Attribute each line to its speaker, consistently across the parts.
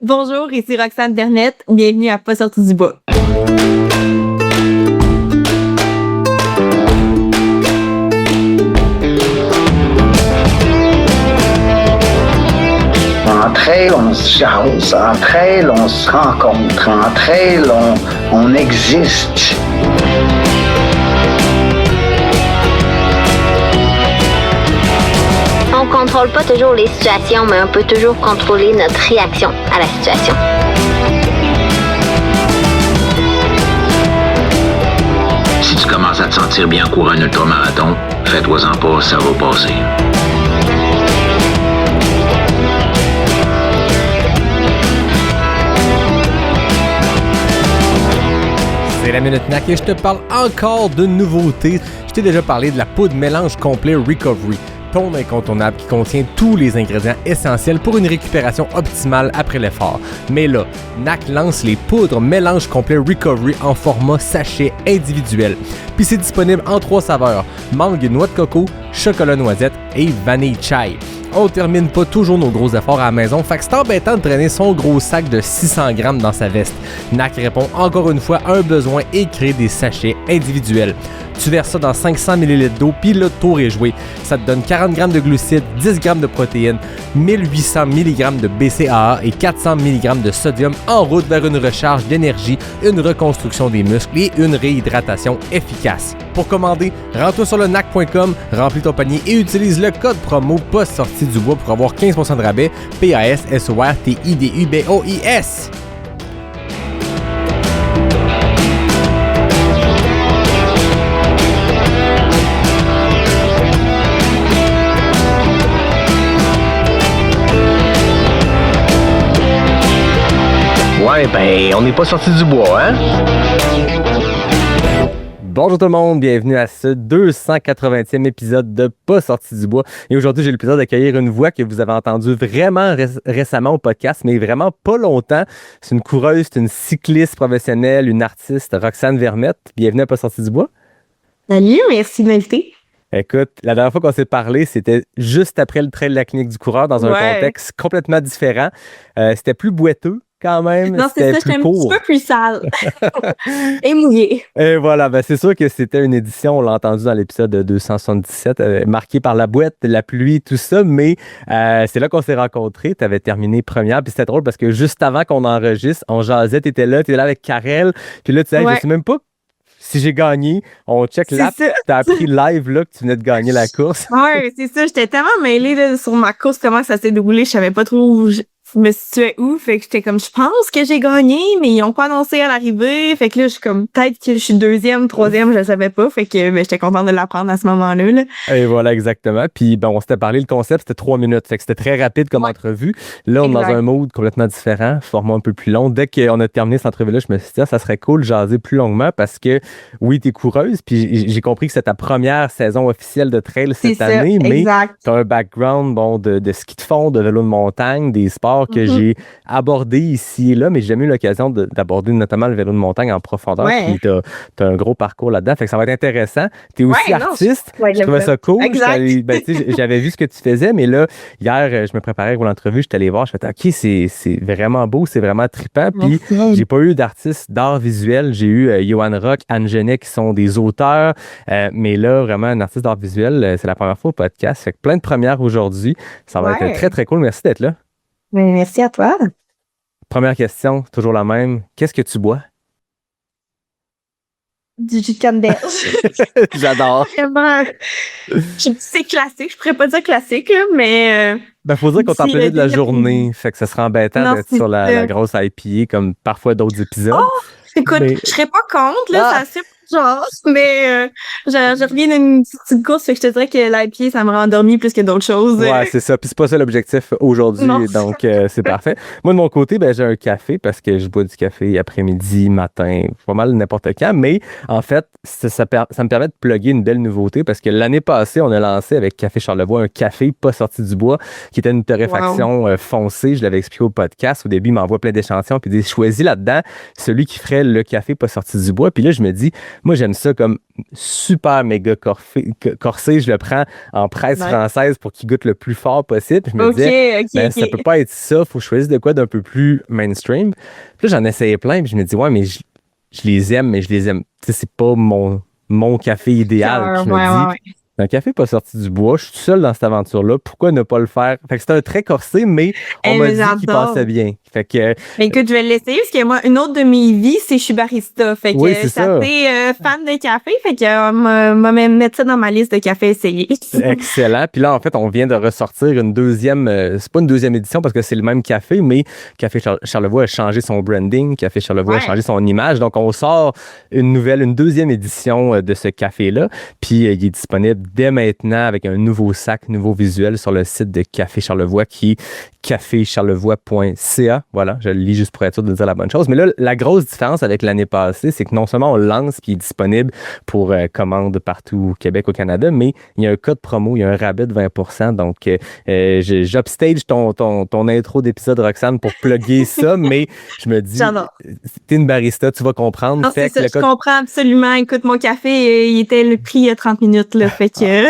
Speaker 1: Bonjour, ici Roxane Bernette. Bienvenue à Pas sorti du bois.
Speaker 2: Entre elles, on se jase. Entre elles, on se rencontre. Entre elles, on existe.
Speaker 3: On contrôle pas toujours les situations, mais on peut toujours contrôler notre réaction à la situation.
Speaker 4: Si tu commences à te sentir bien courir un ultramarathon, fais-toi-en pas, ça va passer.
Speaker 5: C'est la Minute NAC et je te parle encore de nouveautés. Je t'ai déjà parlé de la poudre mélange complet Recovery, ton incontournable qui contient tous les ingrédients essentiels pour une récupération optimale après l'effort. Mais là, NAC lance les poudres mélange complet Recovery en format sachet individuel. Puis c'est disponible en 3 saveurs, mangue et noix de coco, chocolat noisette et vanille chai. On termine pas toujours nos gros efforts à la maison, fait que c'est embêtant de traîner son gros sac de 600 grammes dans sa veste. NAC répond encore une fois à un besoin et crée des sachets individuels. Tu verses ça dans 500 ml d'eau, puis le tour est joué. Ça te donne 40 g de glucides, 10 g de protéines, 1800 mg de BCAA et 400 mg de sodium en route vers une recharge d'énergie, une reconstruction des muscles et une réhydratation efficace. Pour commander, rends-toi sur le nac.com, remplis ton panier et utilise le code promo Pas sorti du bois pour avoir 15% de rabais. PASSORTIDUBOIS.
Speaker 6: Ouais, ben, on n'est pas sorti du bois, hein?
Speaker 5: Bonjour tout le monde, bienvenue à ce 280e épisode de Pas sorti du bois. Et aujourd'hui, j'ai le plaisir d'accueillir une voix que vous avez entendue vraiment récemment au podcast, mais vraiment pas longtemps. C'est une coureuse, c'est une cycliste professionnelle, une artiste, Roxane Bernette. Bienvenue à Pas sorti du bois.
Speaker 1: Salut, merci de m'inviter.
Speaker 5: Écoute, la dernière fois qu'on s'est parlé, c'était juste après le trail de la clinique du coureur dans un contexte complètement différent. C'était plus boiteux. Quand même,
Speaker 1: non, c'est ça, j'étais un petit peu plus sale et mouillée.
Speaker 5: Et voilà, ben c'est sûr que c'était une édition, on l'a entendu dans l'épisode 277, marquée par la boîte, la pluie, tout ça, mais c'est là qu'on s'est rencontrés, tu avais terminé première, puis c'était drôle parce que juste avant qu'on enregistre, on jasait, tu étais là avec Karel, puis là tu sais, je sais même pas si j'ai gagné, on check l'app, t'as appris live là que tu venais de gagner la course.
Speaker 1: Ouais, c'est ça, j'étais tellement mêlée là, sur ma course, comment ça s'est déroulé, je savais pas trop où je me situais où, fait que j'étais comme, je pense que j'ai gagné, mais ils ont pas annoncé à l'arrivée, fait que là, je suis comme, peut-être que je suis deuxième, troisième, je le savais pas, fait que j'étais contente de l'apprendre à ce moment-là. Là.
Speaker 5: Et voilà, exactement. Puis, on s'était parlé, le concept, c'était 3 minutes, fait que c'était très rapide comme entrevue. Là, on est dans un mode complètement différent, format un peu plus long. Dès qu'on a terminé cette entrevue-là, je me suis dit, ça serait cool de jaser plus longuement parce que, oui, t'es coureuse, puis j'ai compris que c'est ta première saison officielle de trail cette année, mais t'as un background, de ski de fond, de vélo de montagne, des sports que j'ai abordés ici et là, mais j'ai jamais eu l'occasion d'aborder notamment le vélo de montagne en profondeur. Puis t'as un gros parcours là-dedans, fait que ça va être intéressant. T'es aussi artiste, je trouvais ça cool. J'avais vu ce que tu faisais, mais là, hier, je me préparais pour l'entrevue, je suis allé voir, je me suis dit, OK, c'est vraiment beau, c'est vraiment trippant. Puis j'ai pas eu d'artiste d'art visuel, j'ai eu Johan Rock, Anne Genet qui sont des auteurs, mais là, vraiment, un artiste d'art visuel, c'est la première fois au podcast, fait que plein de premières aujourd'hui. Ça va être très, très cool. Merci d'être là.
Speaker 1: Merci à toi.
Speaker 5: Première question, toujours la même. Qu'est-ce que tu bois?
Speaker 1: Du jus de canneberge.
Speaker 5: J'adore.
Speaker 1: Vraiment. C'est classique. Je pourrais pas dire classique, là, mais...
Speaker 5: faut dire qu'on est en plein milieu de la journée. Fait que ça serait embêtant d'être sur la grosse IPA comme parfois d'autres épisodes.
Speaker 1: Oh! Écoute, je serais pas contre, là, c'est assez genre, mais je reviens d'une petite course, fait que je te dirais que l'IPA, ça me rend endormie plus que d'autres choses.
Speaker 5: Ouais, c'est ça. Puis c'est pas ça l'objectif aujourd'hui, donc c'est parfait. Moi, de mon côté, j'ai un café parce que je bois du café après-midi, matin, pas mal n'importe quand, mais en fait, ça me permet de plugger une belle nouveauté parce que l'année passée, on a lancé avec Café Charlevoix un café pas sorti du bois qui était une torréfaction foncée. Je l'avais expliqué au podcast. Au début, il m'envoie plein d'échantillons puis il dit, choisis là-dedans celui qui ferait s'appelait Le café pas sorti du bois. Puis là, je me dis, moi, j'aime ça comme super méga corsé. Je le prends en presse française pour qu'il goûte le plus fort possible. Puis je me disais, ça peut pas être ça. Faut choisir de quoi d'un peu plus mainstream. Puis là, j'en essayais plein. Puis je me dis, ouais, mais je les aime, mais je les aime. Tu sais, c'est pas mon café idéal. Je me dis, un café pas sorti du bois, je suis tout seul dans cette aventure-là. Pourquoi ne pas le faire? Fait que c'était un trait corsé, mais on m'a dit qu'il passait bien. Fait que,
Speaker 1: écoute, je vais l'essayer parce que moi, une autre de mes vies, c'est je suis barista. Fait que
Speaker 5: oui, c'est ça.
Speaker 1: Fan de café. Fait que m'a même mettre ça dans ma liste de cafés essayés.
Speaker 5: Excellent. Puis là, en fait, on vient de ressortir une deuxième, c'est pas une deuxième édition parce que c'est le même café, mais Café Charlevoix a changé son branding. Café Charlevoix a changé son image. Donc, on sort une deuxième édition de ce café-là. Puis, il est disponible dès maintenant avec un nouveau sac, nouveau visuel sur le site de Café Charlevoix qui est cafécharlevoix.ca. Voilà, je le lis juste pour être sûr de dire la bonne chose. Mais là, la grosse différence avec l'année passée, c'est que non seulement on le lance puis il est disponible pour commande partout au Québec, au Canada, mais il y a un code promo, il y a un rabais de 20%. Donc, j'upstage ton intro d'épisode, Roxane, pour plugger ça, mais je me dis, t'es une barista, tu vas comprendre.
Speaker 1: Non, c'est ça, je comprends absolument. Écoute, mon café, il était le prix il y a 30 minutes, là, fait que...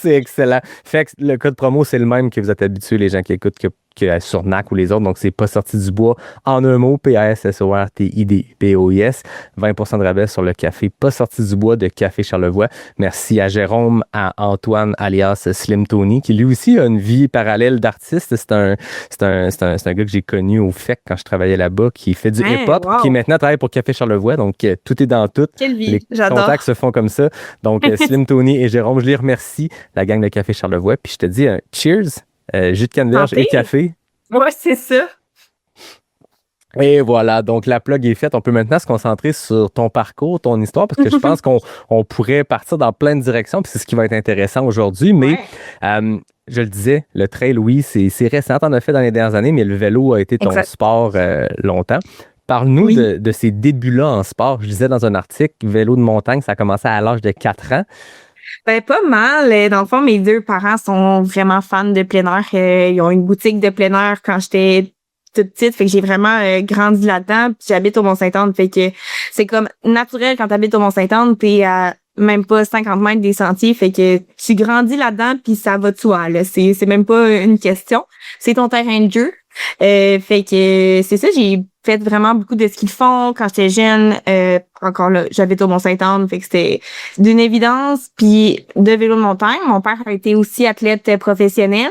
Speaker 5: C'est excellent. Fait que le code promo, c'est le même que vous êtes habitués, les gens qui écoutent, que sur NAC ou les autres. Donc, c'est pas sorti du bois. En un mot, PASSORTIDBOIS. 20% de rabais sur le café pas sorti du bois de Café Charlevoix. Merci à Jérôme, à Antoine, alias Slim Tony, qui lui aussi a une vie parallèle d'artiste. C'est un gars que j'ai connu au FEC quand je travaillais là-bas, qui fait du hip-hop, qui maintenant travaille pour Café Charlevoix. Donc, tout est dans tout.
Speaker 1: Quelle vie!
Speaker 5: Les
Speaker 1: J'adore.
Speaker 5: contacts se font comme ça. Donc, Slim Tony et Jérôme, je les remercie, la gang de Café Charlevoix. Puis, je te dis, cheers! Jus de canneberge et café.
Speaker 1: Ouais, c'est ça.
Speaker 5: Et voilà, donc la plug est faite. On peut maintenant se concentrer sur ton parcours, ton histoire, parce que je pense qu'on pourrait partir dans plein de directions, puis c'est ce qui va être intéressant aujourd'hui. Mais je le disais, le trail, oui, c'est récent, t'en as fait dans les dernières années, mais le vélo a été ton sport longtemps. Parle-nous de ces débuts-là en sport. Je disais dans un article, vélo de montagne, ça a commencé à l'âge de 4 ans.
Speaker 1: Ben, pas mal. Dans le fond, mes deux parents sont vraiment fans de plein air. Ils ont une boutique de plein air quand j'étais toute petite. Fait que j'ai vraiment grandi là-dedans. Puis j'habite au Mont-Saint-Anne. Fait que c'est comme naturel quand t'habites au Mont-Saint-Anne. T'es à même pas 50 mètres des sentiers. Fait que tu grandis là-dedans puis ça va de soi, là. C'est même pas une question. C'est ton terrain de jeu. Fait que c'est ça, j'ai fait vraiment beaucoup de ski de fond quand j'étais jeune. Encore là, j'habite au Mont-Saint-Anne, fait que c'était d'une évidence. Puis de vélo de montagne, mon père a été aussi athlète professionnel,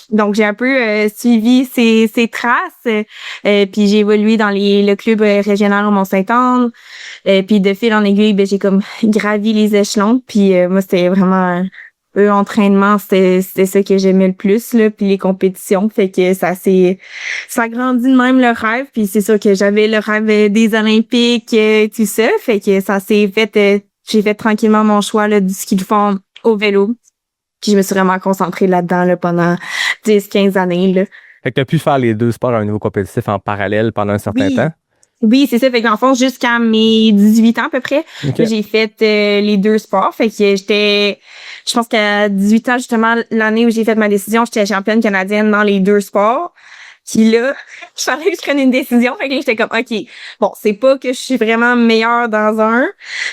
Speaker 1: donc j'ai un peu suivi ses traces. Puis j'ai évolué dans le club régional au Mont-Saint-Anne. Puis de fil en aiguille, ben j'ai comme gravi les échelons. Puis moi, c'était vraiment entraînement, c'était ça que j'aimais le plus, là, puis les compétitions, fait que ça grandit de même le rêve, puis c'est sûr que j'avais le rêve des Olympiques, tout ça, fait que ça s'est fait, j'ai fait tranquillement mon choix là, du ski de fond au vélo, puis je me suis vraiment concentrée là-dedans là, pendant 10-15 années. Là.
Speaker 5: Fait que tu as pu faire les deux sports à un niveau compétitif en parallèle pendant un certain temps?
Speaker 1: Oui, c'est ça. Fait que dans le fond, jusqu'à mes 18 ans à peu près, j'ai fait les deux sports. Fait que je pense qu'à 18 ans, justement, l'année où j'ai fait ma décision, j'étais championne canadienne dans les deux sports. Puis là, il fallait que je prenne une décision. Fait que là, j'étais comme, OK, bon, c'est pas que je suis vraiment meilleure dans un.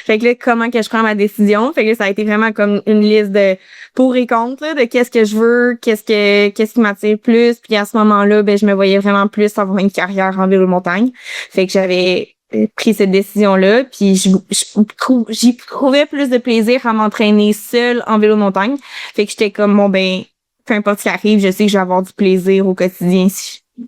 Speaker 1: Fait que là, comment que je prends ma décision? Fait que là, ça a été vraiment comme une liste de pour et contre, là, de qu'est-ce que je veux, qu'est-ce qui m'attire plus. Puis à ce moment-là, ben, je me voyais vraiment plus avoir une carrière en vélo de montagne. Fait que j'avais pris cette décision-là, puis j'y trouvais plus de plaisir à m'entraîner seule en vélo de montagne. Fait que j'étais comme, bon, ben, peu importe ce qui arrive, je sais que je vais avoir du plaisir au quotidien,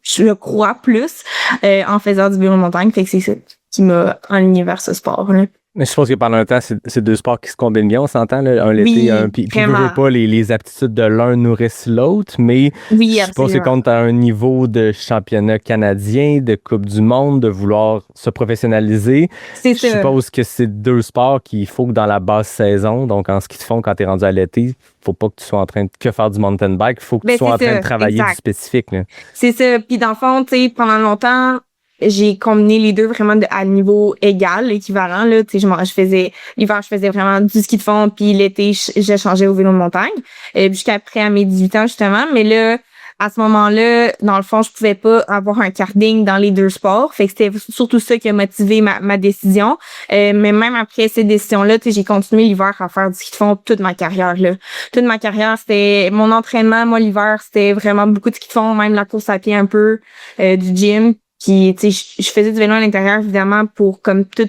Speaker 1: je le crois plus, en faisant du vélo de montagne. Fait que c'est ça qui m'a enligné vers ce sport-là.
Speaker 5: Mais je suppose que pendant un temps, c'est deux sports qui se combinent bien, on s'entend, là, un l'été, un puis pas les aptitudes de l'un nourrissent l'autre, mais je suppose que quand tu as un niveau de championnat canadien, de Coupe du Monde, de vouloir se professionnaliser, je suppose que c'est deux sports qu'il faut que dans la basse saison, donc en ski de fond, quand tu es rendu à l'été, faut pas que tu sois en train de faire du mountain bike, faut que tu sois en train de travailler du spécifique. Là.
Speaker 1: C'est ça, puis dans le fond, tu sais, pendant longtemps, j'ai combiné les deux vraiment à niveau égal, équivalent, là. Tu sais, l'hiver, je faisais vraiment du ski de fond, puis l'été, j'ai changé au vélo de montagne. Jusqu'après, à mes 18 ans, justement. Mais là, à ce moment-là, dans le fond, je pouvais pas avoir un carding dans les deux sports. Fait que c'était surtout ça qui a motivé ma décision. Mais même après ces décisions-là, tu sais, j'ai continué l'hiver à faire du ski de fond toute ma carrière, là. Toute ma carrière, c'était mon entraînement, moi, l'hiver, c'était vraiment beaucoup de ski de fond, même la course à pied un peu, du gym. Puis, tu sais, je faisais du vélo à l'intérieur, évidemment, pour comme tout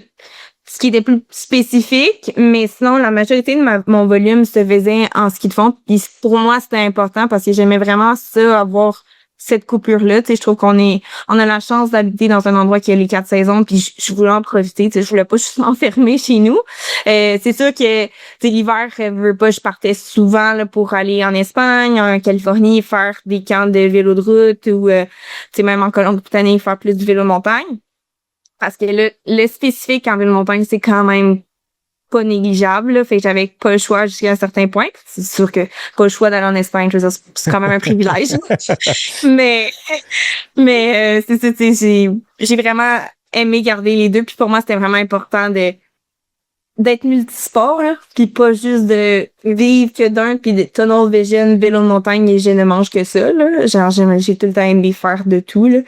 Speaker 1: ce qui était plus spécifique, mais sinon, la majorité de mon volume se faisait en ski de fond. Puis pour moi, c'était important parce que j'aimais vraiment ça, avoir cette coupure-là. Tu sais, je trouve on a la chance d'habiter dans un endroit qui a les 4 saisons, puis je voulais en profiter. Tu sais, je voulais pas juste m'enfermer chez nous. C'est sûr que, tu sais, l'hiver, je partais souvent là, pour aller en Espagne, en Californie, faire des camps de vélo de route ou, tu sais, même en Colombie-Britannique, faire plus du vélo de montagne. Parce que le spécifique en vélo de montagne, c'est quand même pas négligeable, là. Fait que j'avais pas le choix jusqu'à un certain point. C'est sûr que pas le choix d'aller en Espagne, je veux dire, c'est quand même un privilège. mais j'ai vraiment aimé garder les deux. Puis pour moi, c'était vraiment important d'être multisport, là, puis pas juste de vivre que d'un, puis de tunnel vision, vélo de montagne, et je ne mange que ça, là. Genre, j'ai tout le temps aimé faire de tout, là.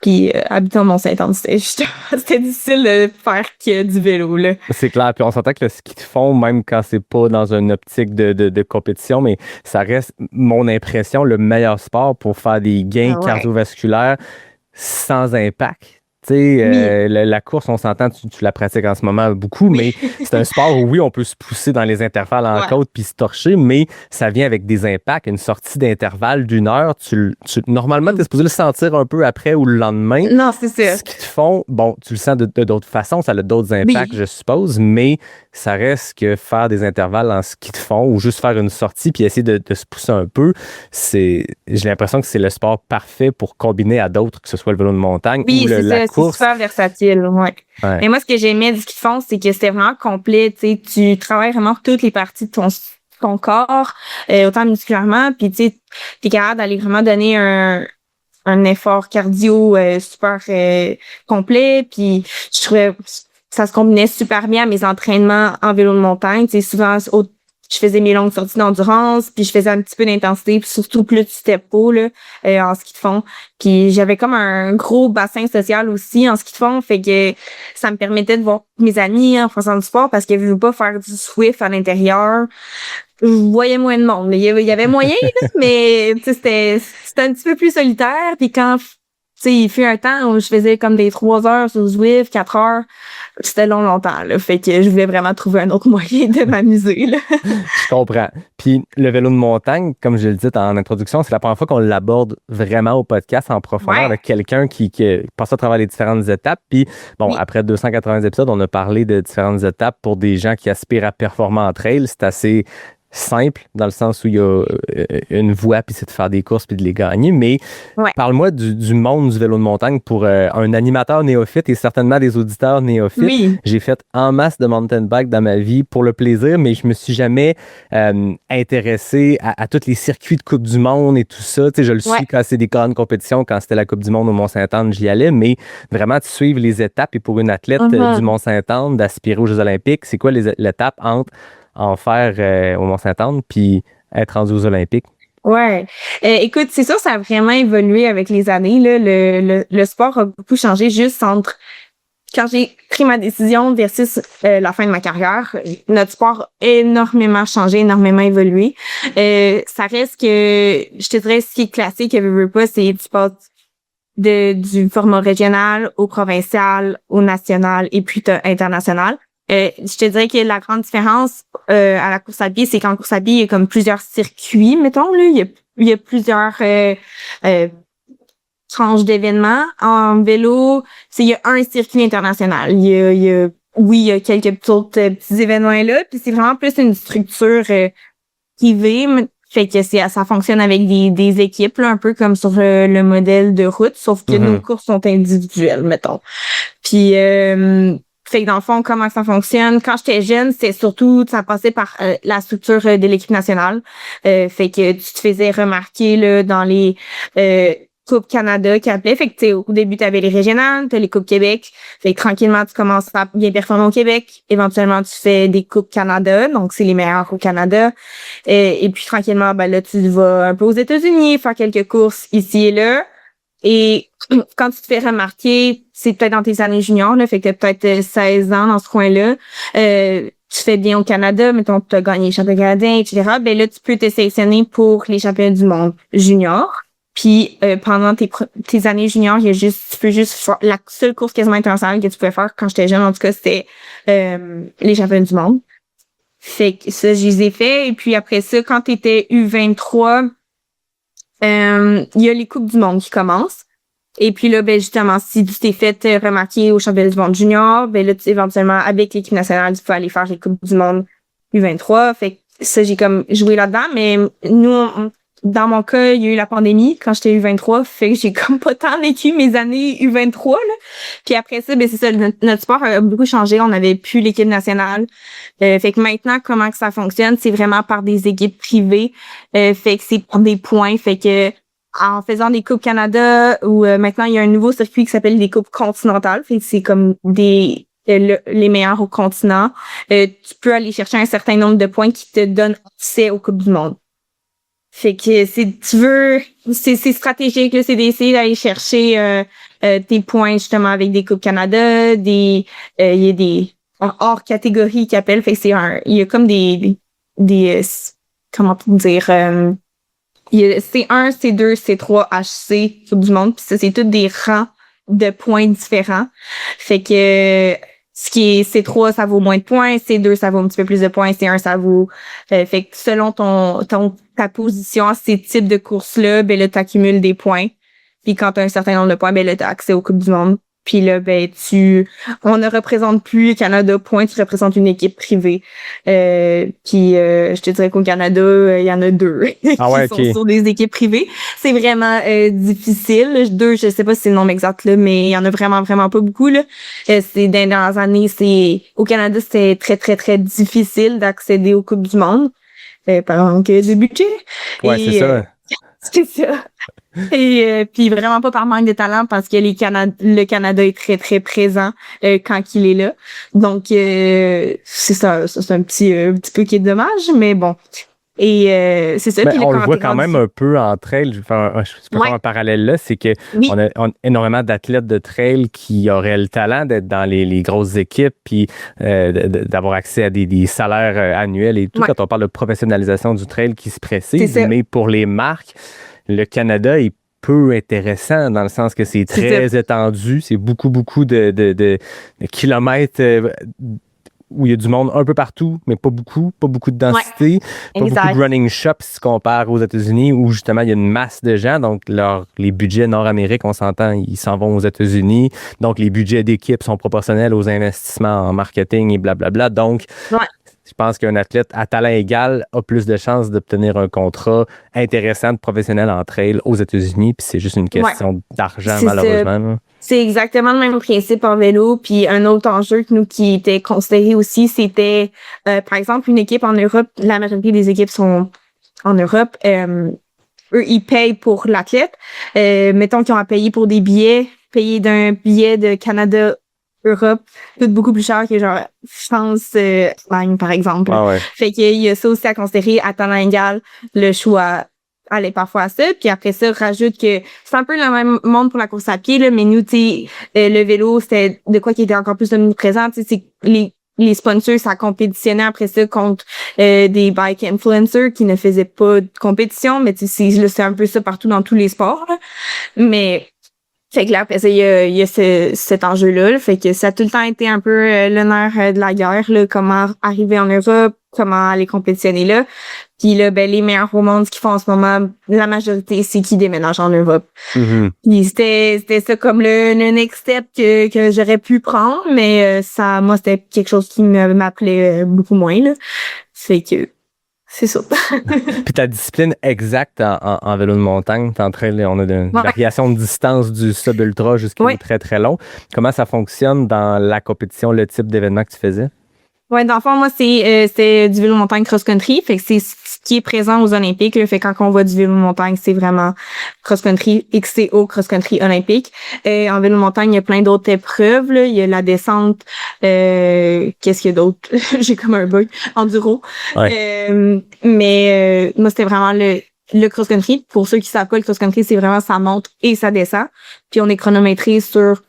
Speaker 1: Puis habitant Mont-Saint-Anne, c'était difficile de faire que du vélo, là.
Speaker 5: C'est clair, puis on s'entend que le ski de fond, même quand c'est pas dans une optique de compétition, mais ça reste, mon impression, le meilleur sport pour faire des gains cardiovasculaires sans impact. Tu sais, la course, on s'entend, tu la pratiques en ce moment beaucoup, mais c'est un sport où, oui, on peut se pousser dans les intervalles en côte puis se torcher, mais ça vient avec des impacts. Une sortie d'intervalle d'1 heure, normalement, tu es supposé le sentir un peu après ou le lendemain.
Speaker 1: Non, c'est ça.
Speaker 5: Ce qu'ils font, bon, tu le sens de d'autres façons, ça a d'autres impacts, je suppose, mais ça reste que faire des intervalles en ski de fond ou juste faire une sortie puis essayer de se pousser un peu, j'ai l'impression que c'est le sport parfait pour combiner à d'autres, que ce soit le vélo de montagne ou la course.
Speaker 1: C'est super versatile, ouais. Mais moi, ce que j'aimais du ski de fond, c'est que c'était vraiment complet. Tu sais, tu travailles vraiment toutes les parties de ton corps, autant musculairement, puis tu sais, t'es capable d'aller vraiment donner un effort cardio super complet. Puis je trouvais ça se combinait super bien à mes entraînements en vélo de montagne. Tu sais, souvent, je faisais mes longues sorties d'endurance, puis je faisais un petit peu d'intensité, puis surtout plus du tempo là, en ski de fond. Puis j'avais comme un gros bassin social aussi en ski de fond, fait que ça me permettait de voir mes amis en faisant du sport parce qu'ils ne veulent pas faire du Swift à l'intérieur. Je voyais moins de monde. Il y avait moyen, là, mais c'était un petit peu plus solitaire. Puis quand il fut un temps où je faisais comme des 3 heures sur Zwift, 4 heures. C'était longtemps, là. Fait que je voulais vraiment trouver un autre moyen de m'amuser, là.
Speaker 5: Je comprends. Puis le vélo de montagne, comme je le disais en introduction, c'est la première fois qu'on l'aborde vraiment au podcast en profondeur avec quelqu'un qui passe à travers les différentes étapes. Puis bon, après 280 épisodes, on a parlé de différentes étapes pour des gens qui aspirent à performer en trail. C'est assez simple dans le sens où il y a une voie puis c'est de faire des courses puis de les gagner, mais parle-moi du monde du vélo de montagne pour un animateur néophyte et certainement des auditeurs néophytes. J'ai fait en masse de mountain bike dans ma vie pour le plaisir, mais je me suis jamais intéressé à tous les circuits de Coupe du Monde et tout ça. Tu sais, je le suis quand c'est des grandes compétitions, quand c'était la Coupe du Monde au Mont-Saint-Anne, j'y allais, mais vraiment de suivre les étapes et pour une athlète du Mont-Saint-Anne d'aspirer aux Jeux olympiques, c'est quoi l'étape entre en faire au Mont-Saint-Anne puis être rendu aux Olympiques?
Speaker 1: Ouais. Écoute, c'est sûr, ça a vraiment évolué avec les années, là. Le sport a beaucoup changé juste entre quand j'ai pris ma décision versus la fin de ma carrière. Notre sport a énormément changé, énormément évolué. Ça reste que, je te dirais, ce qui est classique, que veux pas, c'est tu passes du format régional au provincial, au national et puis international. Je te dirais que la grande différence à la course à pied, c'est qu'en course à pied, il y a comme plusieurs circuits, mettons, là. Il y a plusieurs tranches d'événements. En vélo, il y a un circuit international. Il y a quelques petits événements là, puis c'est vraiment plus une structure privée. Fait que ça fonctionne avec des équipes, là, un peu comme sur le modèle de route, sauf que nos courses sont individuelles, mettons. Puis fait que dans le fond, comment ça fonctionne? Quand j'étais jeune, c'est surtout, ça passait par la structure de l'équipe nationale. Fait que tu te faisais remarquer là dans les Coupe Canada qui appelait. Fait que, tu sais, au début, t'avais les régionales, t'as les Coupes Québec. Fait que tranquillement, tu commences à bien performer au Québec. Éventuellement, tu fais des Coupes Canada. Donc, c'est les meilleurs au Canada. Et puis, tranquillement, ben là, tu vas un peu aux États-Unis, faire quelques courses ici et là. Et quand tu te fais remarquer, c'est peut-être dans tes années juniors, là, fait que t'as peut-être 16 ans dans ce coin-là. Tu fais bien au Canada, mettons, tu as gagné les championnats canadiens, etc. Ben là, tu peux te sélectionner pour les championnats du monde junior. Puis pendant tes années juniors, tu peux juste faire la seule course quasiment internationale que tu pouvais faire quand j'étais jeune, en tout cas, c'était les championnats du monde. Fait que ça, je les ai fait. Et puis après ça, quand t'étais U23, il y a les Coupes du monde qui commencent. Et puis là, ben justement, si tu t'es fait remarquer au championnat du monde junior, ben là, éventuellement, avec l'équipe nationale, tu peux aller faire les Coupes du monde U23. Fait que ça, j'ai comme joué là-dedans. Mais nous, dans mon cas, il y a eu la pandémie quand j'étais U23. Fait que j'ai comme pas tant vécu mes années U23, là. Puis après ça, ben c'est ça, notre sport a beaucoup changé. On n'avait plus l'équipe nationale. Fait que maintenant, comment que ça fonctionne, c'est vraiment par des équipes privées. Fait que c'est par des points. Fait que en faisant des Coupes Canada, ou maintenant il y a un nouveau circuit qui s'appelle les Coupes continentales. Fait que c'est comme les meilleurs au continent. Tu peux aller chercher un certain nombre de points qui te donnent accès aux Coupes du monde. Fait que c'est stratégique, là, c'est d'essayer d'aller chercher tes points justement avec des Coupes Canada, il y a des hors catégories qui appellent. Fait que il y a comme des comment dire, il y a C1, C2, C3, HC, Coupe du monde, puis ça, c'est tous des rangs de points différents. Fait que ce qui est C3, ça vaut moins de points, C2, ça vaut un petit peu plus de points, C1, ça vaut... fait que selon ta position à ces types de courses-là, ben là, t'accumules des points. Puis quand t'as un certain nombre de points, ben là, t'as accès aux Coupes du monde. Puis là, ben on ne représente plus Canada point, tu représentes une équipe privée. Puis je te dirais qu'au Canada, il y en a 2 qui sont sur des équipes privées. C'est vraiment difficile. 2, je sais pas si c'est le nombre exact là, mais il y en a vraiment vraiment pas beaucoup là. C'est dans les dernières années, au Canada, c'est très très très difficile d'accéder aux Coupes du monde par manque de budget.
Speaker 5: Ouais, c'est ça.
Speaker 1: C'est ça. Et puis vraiment pas par manque de talent, parce que le Canada est très très présent quand il est là. Donc c'est ça c'est un petit peu qui est dommage, mais bon. Et c'est ça.
Speaker 5: Ben,
Speaker 1: puis
Speaker 5: on le voit quand même un peu en trail. Je peux faire un parallèle là, c'est que on a énormément d'athlètes de trail qui auraient le talent d'être dans les grosses équipes, puis d'avoir accès à des salaires annuels et tout. Quand on parle de professionnalisation du trail qui se précise, mais pour les marques, le Canada est peu intéressant dans le sens que c'est très étendu, c'est beaucoup de kilomètres où il y a du monde un peu partout, mais pas beaucoup de densité, pas beaucoup de running shops si tu compares aux États-Unis où justement il y a une masse de gens, donc les budgets nord-américains, on s'entend, ils s'en vont aux États-Unis, donc les budgets d'équipe sont proportionnels aux investissements en marketing et blablabla, donc je pense qu'un athlète à talent égal a plus de chances d'obtenir un contrat intéressant de professionnel en trail aux États-Unis, puis c'est juste une question d'argent, malheureusement.
Speaker 1: C'est exactement le même principe en vélo. Puis un autre enjeu que nous qui était considéré aussi, c'était par exemple une équipe en Europe. La majorité des équipes sont en Europe. Eux, ils payent pour l'athlète. Mettons qu'ils ont à payer pour des billets, payer d'un billet de Canada Europe coûte beaucoup plus cher que genre France, Espagne, par exemple. Fait qu'il y a ça aussi à considérer à talent égal, le choix aller parfois à ça. Puis après ça, rajoute que c'est un peu le même monde pour la course à pied, là, mais nous, tu sais, le vélo, c'était de quoi qui était encore plus omniprésent. Tu sais, c'est les sponsors, ça compétitionnait après ça contre des bike influencers qui ne faisaient pas de compétition, mais tu sais, c'est un peu ça partout dans tous les sports, là. Mais fait que là, après ça, il y a cet enjeu-là. Fait que ça a tout le temps été un peu le nerf de la guerre, là, comment arriver en Europe, comment aller compétitionner là. Puis là, ben, les meilleurs au monde, ce qu'ils font en ce moment, la majorité, c'est qu'ils déménagent en Europe. Puis c'était ça comme le next step que j'aurais pu prendre, mais moi, c'était quelque chose qui m'appelait beaucoup moins, là. Fait que c'est ça.
Speaker 5: Puis ta discipline exacte en vélo de montagne, on a une variation de distance du sub-ultra jusqu'au très, très long. Comment ça fonctionne dans la compétition, le type d'événement que tu faisais?
Speaker 1: Ouais, dans le fond, moi, c'est du vélo montagne cross-country. Fait que c'est ce qui est présent aux Olympiques, là. Fait que quand on voit du vélo montagne, c'est vraiment cross-country, XCO, cross-country olympique. En vélo montagne, il y a plein d'autres épreuves, là. Il y a la descente, qu'est-ce qu'il y a d'autre? J'ai comme un bug. Enduro.
Speaker 5: Ouais.
Speaker 1: Mais moi, c'était vraiment le cross-country. Pour ceux qui savent pas, le cross-country, c'est vraiment ça monte et ça descend. Puis on est chronométré sur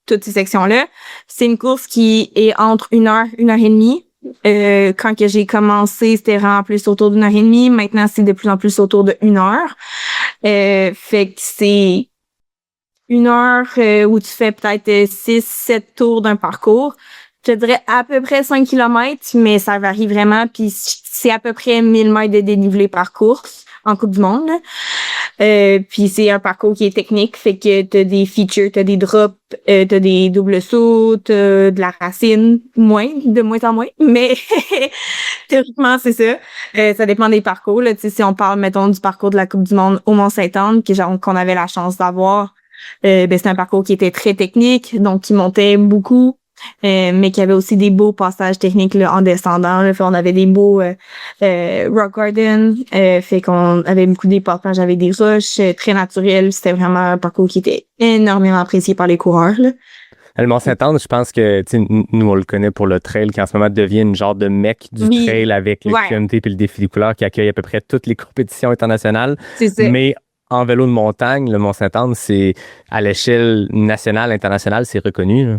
Speaker 1: toutes ces sections-là. C'est une course qui est entre 1 heure et 1 heure et demie. Quand que j'ai commencé, c'était vraiment plus autour d'1 heure et demie. Maintenant, c'est de plus en plus autour de 1 heure. Fait que c'est 1 heure où tu fais peut-être 6-7 tours d'un parcours. Je te dirais à peu près 5 kilomètres, mais ça varie vraiment. Puis c'est à peu près 1000 mètres de dénivelé par course en Coupe du Monde. Puis c'est un parcours qui est technique, fait que t'as des features, t'as des drops, t'as des doubles sauts, t'as de la racine, de moins en moins, mais théoriquement c'est ça. Ça dépend des parcours. Là, si on parle, mettons, du parcours de la Coupe du Monde au Mont-Saint-Anne, qu'on avait la chance d'avoir, c'est un parcours qui était très technique, donc qui montait beaucoup. Mais qui avait aussi des beaux passages techniques là, en descendant. Là. Fait on avait des beaux rock garden. Fait qu'on avait beaucoup des passages avec des roches très naturelles. C'était vraiment un parcours qui était énormément apprécié par les coureurs. Là.
Speaker 5: Le Mont-Saint-Anne, je pense que nous, on le connaît pour le trail, qui en ce moment devient une genre de mec du trail avec le QMT et le défi des couleurs qui accueille à peu près toutes les compétitions internationales.
Speaker 1: C'est ça.
Speaker 5: Mais en vélo de montagne, le Mont-Saint-Anne, c'est à l'échelle nationale, internationale, c'est reconnu. Là.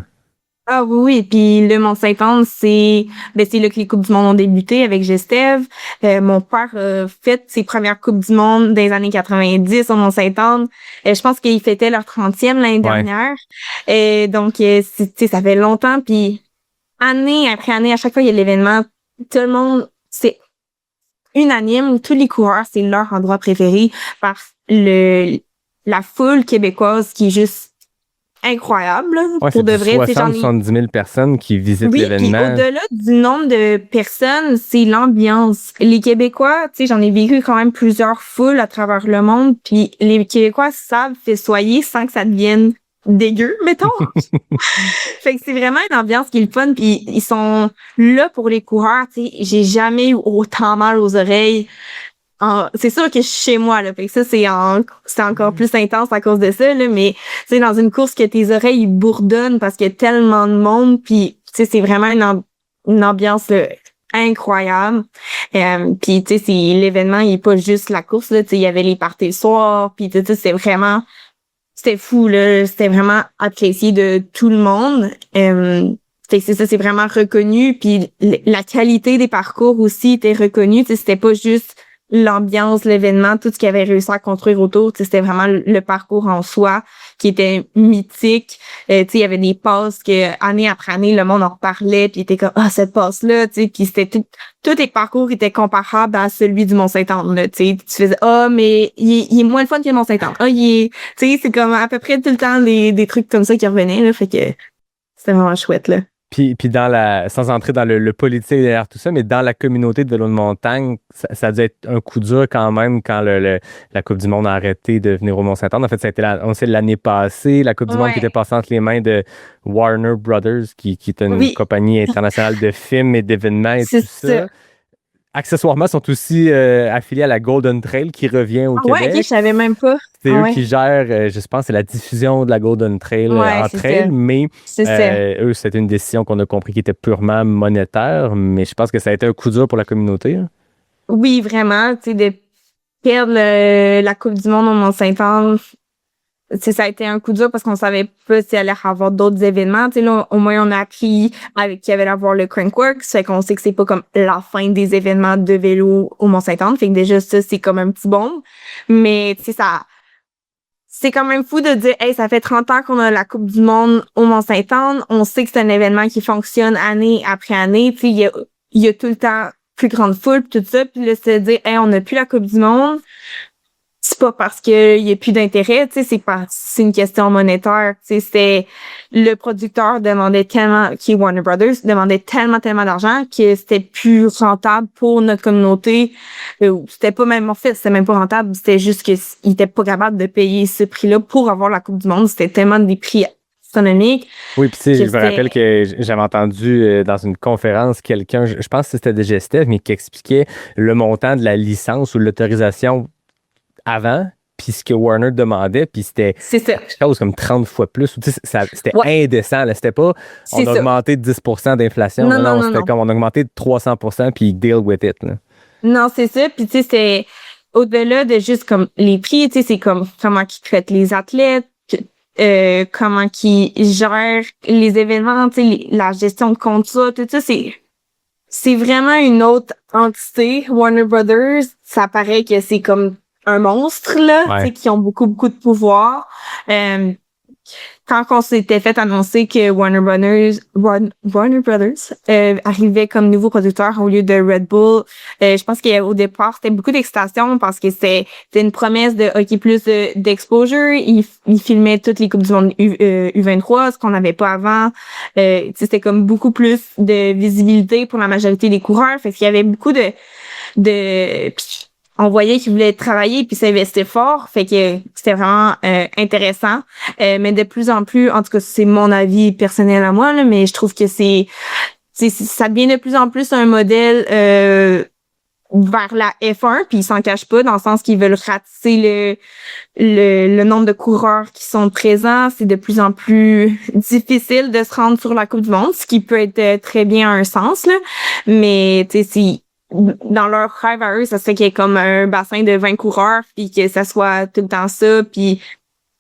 Speaker 1: Ah oui, puis le Mont-Saint-Anne, c'est là que les Coupes du Monde ont débuté avec Gestev. Mon père a fait ses premières Coupes du Monde dans les années 90 au Mont-Saint-Anne. Je pense qu'ils fêtaient leur 30e l'année dernière. Donc, ça fait longtemps, puis année après année, à chaque fois il y a l'événement, tout le monde, c'est unanime, tous les coureurs, c'est leur endroit préféré par la foule québécoise qui est juste incroyable,
Speaker 5: Ouais,
Speaker 1: pour de vrai.
Speaker 5: 70 000 personnes qui visitent l'événement.
Speaker 1: Oui, au-delà du nombre de personnes, c'est l'ambiance. Les Québécois, tu sais, j'en ai vécu quand même plusieurs foules à travers le monde, puis les Québécois savent festoyer sans que ça devienne dégueu, mettons. Fait que c'est vraiment une ambiance qui est le fun, puis ils sont là pour les coureurs, tu sais. J'ai jamais eu autant mal aux oreilles. C'est sûr que je suis chez moi, là. Fait que ça, c'est encore plus intense à cause de ça, là. Mais, tu sais, dans une course que tes oreilles, ils bourdonnent parce qu'il y a tellement de monde, puis, tu sais, c'est vraiment une ambiance, là, incroyable. Puis, tu sais, l'événement, il est pas juste la course, là. Tu sais, il y avait les parties le soir, puis, tu sais, c'était fou, là. C'était vraiment apprécié de tout le monde. Fait que c'est ça, c'est vraiment reconnu. Puis, la qualité des parcours aussi était reconnue. Tu sais, c'était pas juste l'ambiance, l'événement, tout ce qu'il avait réussi à construire autour, c'était vraiment le parcours en soi qui était mythique. Il y avait des passes que année après année le monde en reparlait, puis était comme cette passe là, puis c'était tous les parcours étaient comparables à celui du Mont-Saint-Anne là, tu faisais mais il est moins le fun que le Mont-Saint-Anne. C'est comme à peu près tout le temps des trucs comme ça qui revenaient là, fait que c'était vraiment chouette là.
Speaker 5: Puis sans entrer dans le politique derrière tout ça, mais dans la communauté de vélo de montagne, ça a dû être un coup dur quand même quand la Coupe du Monde a arrêté de venir au Mont-Saint-Anne. En fait, ça a été on sait l'année passée, la Coupe du Monde qui était passée entre les mains de Warner Brothers, qui est une compagnie internationale de films et d'événements et tout ça. Accessoirement, sont aussi affiliés à la Golden Trail qui revient au Québec.
Speaker 1: Ouais, ok, je savais même pas.
Speaker 5: C'est eux qui gèrent, je pense, c'est la diffusion de la Golden Trail en trail, mais eux, c'était une décision qu'on a compris qui était purement monétaire, mais je pense que ça a été un coup dur pour la communauté. Hein.
Speaker 1: Oui, vraiment, tu sais, de perdre la Coupe du Monde au Mont-Saint-Anne, ça a été un coup dur parce qu'on savait pas s'il allait y avoir d'autres événements. Tu sais, là, au moins, on a appris qu'il y avait à avoir le Crankworks. Fait qu'on sait que c'est pas comme la fin des événements de vélo au Mont-Saint-Anne. Fait que déjà, ça, c'est comme un petit bombe. Mais, tu sais, c'est quand même fou de dire, ça fait 30 ans qu'on a la Coupe du Monde au Mont-Saint-Anne. On sait que c'est un événement qui fonctionne année après année. Tu sais, il y a tout le temps plus grande foule pis tout ça. Puis là, se dire, on n'a plus la Coupe du Monde. C'est pas parce qu'il y a plus d'intérêt, tu sais, c'est une question monétaire, tu sais, c'était le producteur demandait tellement, qui est Warner Brothers, demandait tellement d'argent que c'était plus rentable pour notre communauté. C'était pas même, en fait, c'était même pas rentable, c'était juste qu'il était pas capable de payer ce prix-là pour avoir la Coupe du Monde. C'était tellement des prix astronomique.
Speaker 5: Oui, puis tu sais,
Speaker 1: que
Speaker 5: je me
Speaker 1: c'est-
Speaker 5: rappelle que j'avais entendu dans une conférence quelqu'un, je pense que c'était de Gestev, mais qui expliquait le montant de la licence ou l'autorisation avant, puis ce que Warner demandait, puis c'était
Speaker 1: C'est ça.
Speaker 5: quelque chose comme 30 fois plus. Tu sais, c'était
Speaker 1: Ouais.
Speaker 5: indécent. Là. C'était pas
Speaker 1: C'est
Speaker 5: on a
Speaker 1: ça.
Speaker 5: augmenté de 10% d'inflation.
Speaker 1: Non,
Speaker 5: Non,
Speaker 1: non, non,
Speaker 5: c'était
Speaker 1: non.
Speaker 5: comme on a augmenté de 300%, puis deal with it. Là.
Speaker 1: Non, c'est ça. Puis tu sais, c'est au-delà de juste comme les prix, tu sais, c'est comme comment qu'ils traitent les athlètes, comment qu'ils gèrent les événements, tu sais, la gestion de contrat, tout ça, c'est vraiment une autre entité. Warner Brothers, ça paraît que c'est comme un monstre, là,
Speaker 5: Ouais.
Speaker 1: tu sais, qui ont beaucoup, beaucoup de pouvoir. Quand on s'était fait annoncer que Warner Brothers arrivait comme nouveau producteur au lieu de Red Bull, je pense qu'au départ, c'était beaucoup d'excitation parce que c'était une promesse de OK, plus d'exposure. Ils filmaient toutes les Coupes du Monde U23, ce qu'on n'avait pas avant. C'était comme beaucoup plus de visibilité pour la majorité des coureurs. Fait qu'il y avait beaucoup de on voyait qu'ils voulaient travailler puis s'investir fort, fait que c'était vraiment intéressant. Mais de plus en plus, en tout cas, c'est mon avis personnel à moi, là, mais je trouve que ça devient de plus en plus un modèle vers la F1, puis ils s'en cachent pas, dans le sens qu'ils veulent ratisser le nombre de coureurs qui sont présents. C'est de plus en plus difficile de se rendre sur la Coupe du Monde, ce qui peut être très bien un sens, là. Mais tu sais, dans leur rêve à eux, ça serait qu'il y ait comme un bassin de 20 coureurs, puis que ça soit tout le temps ça, puis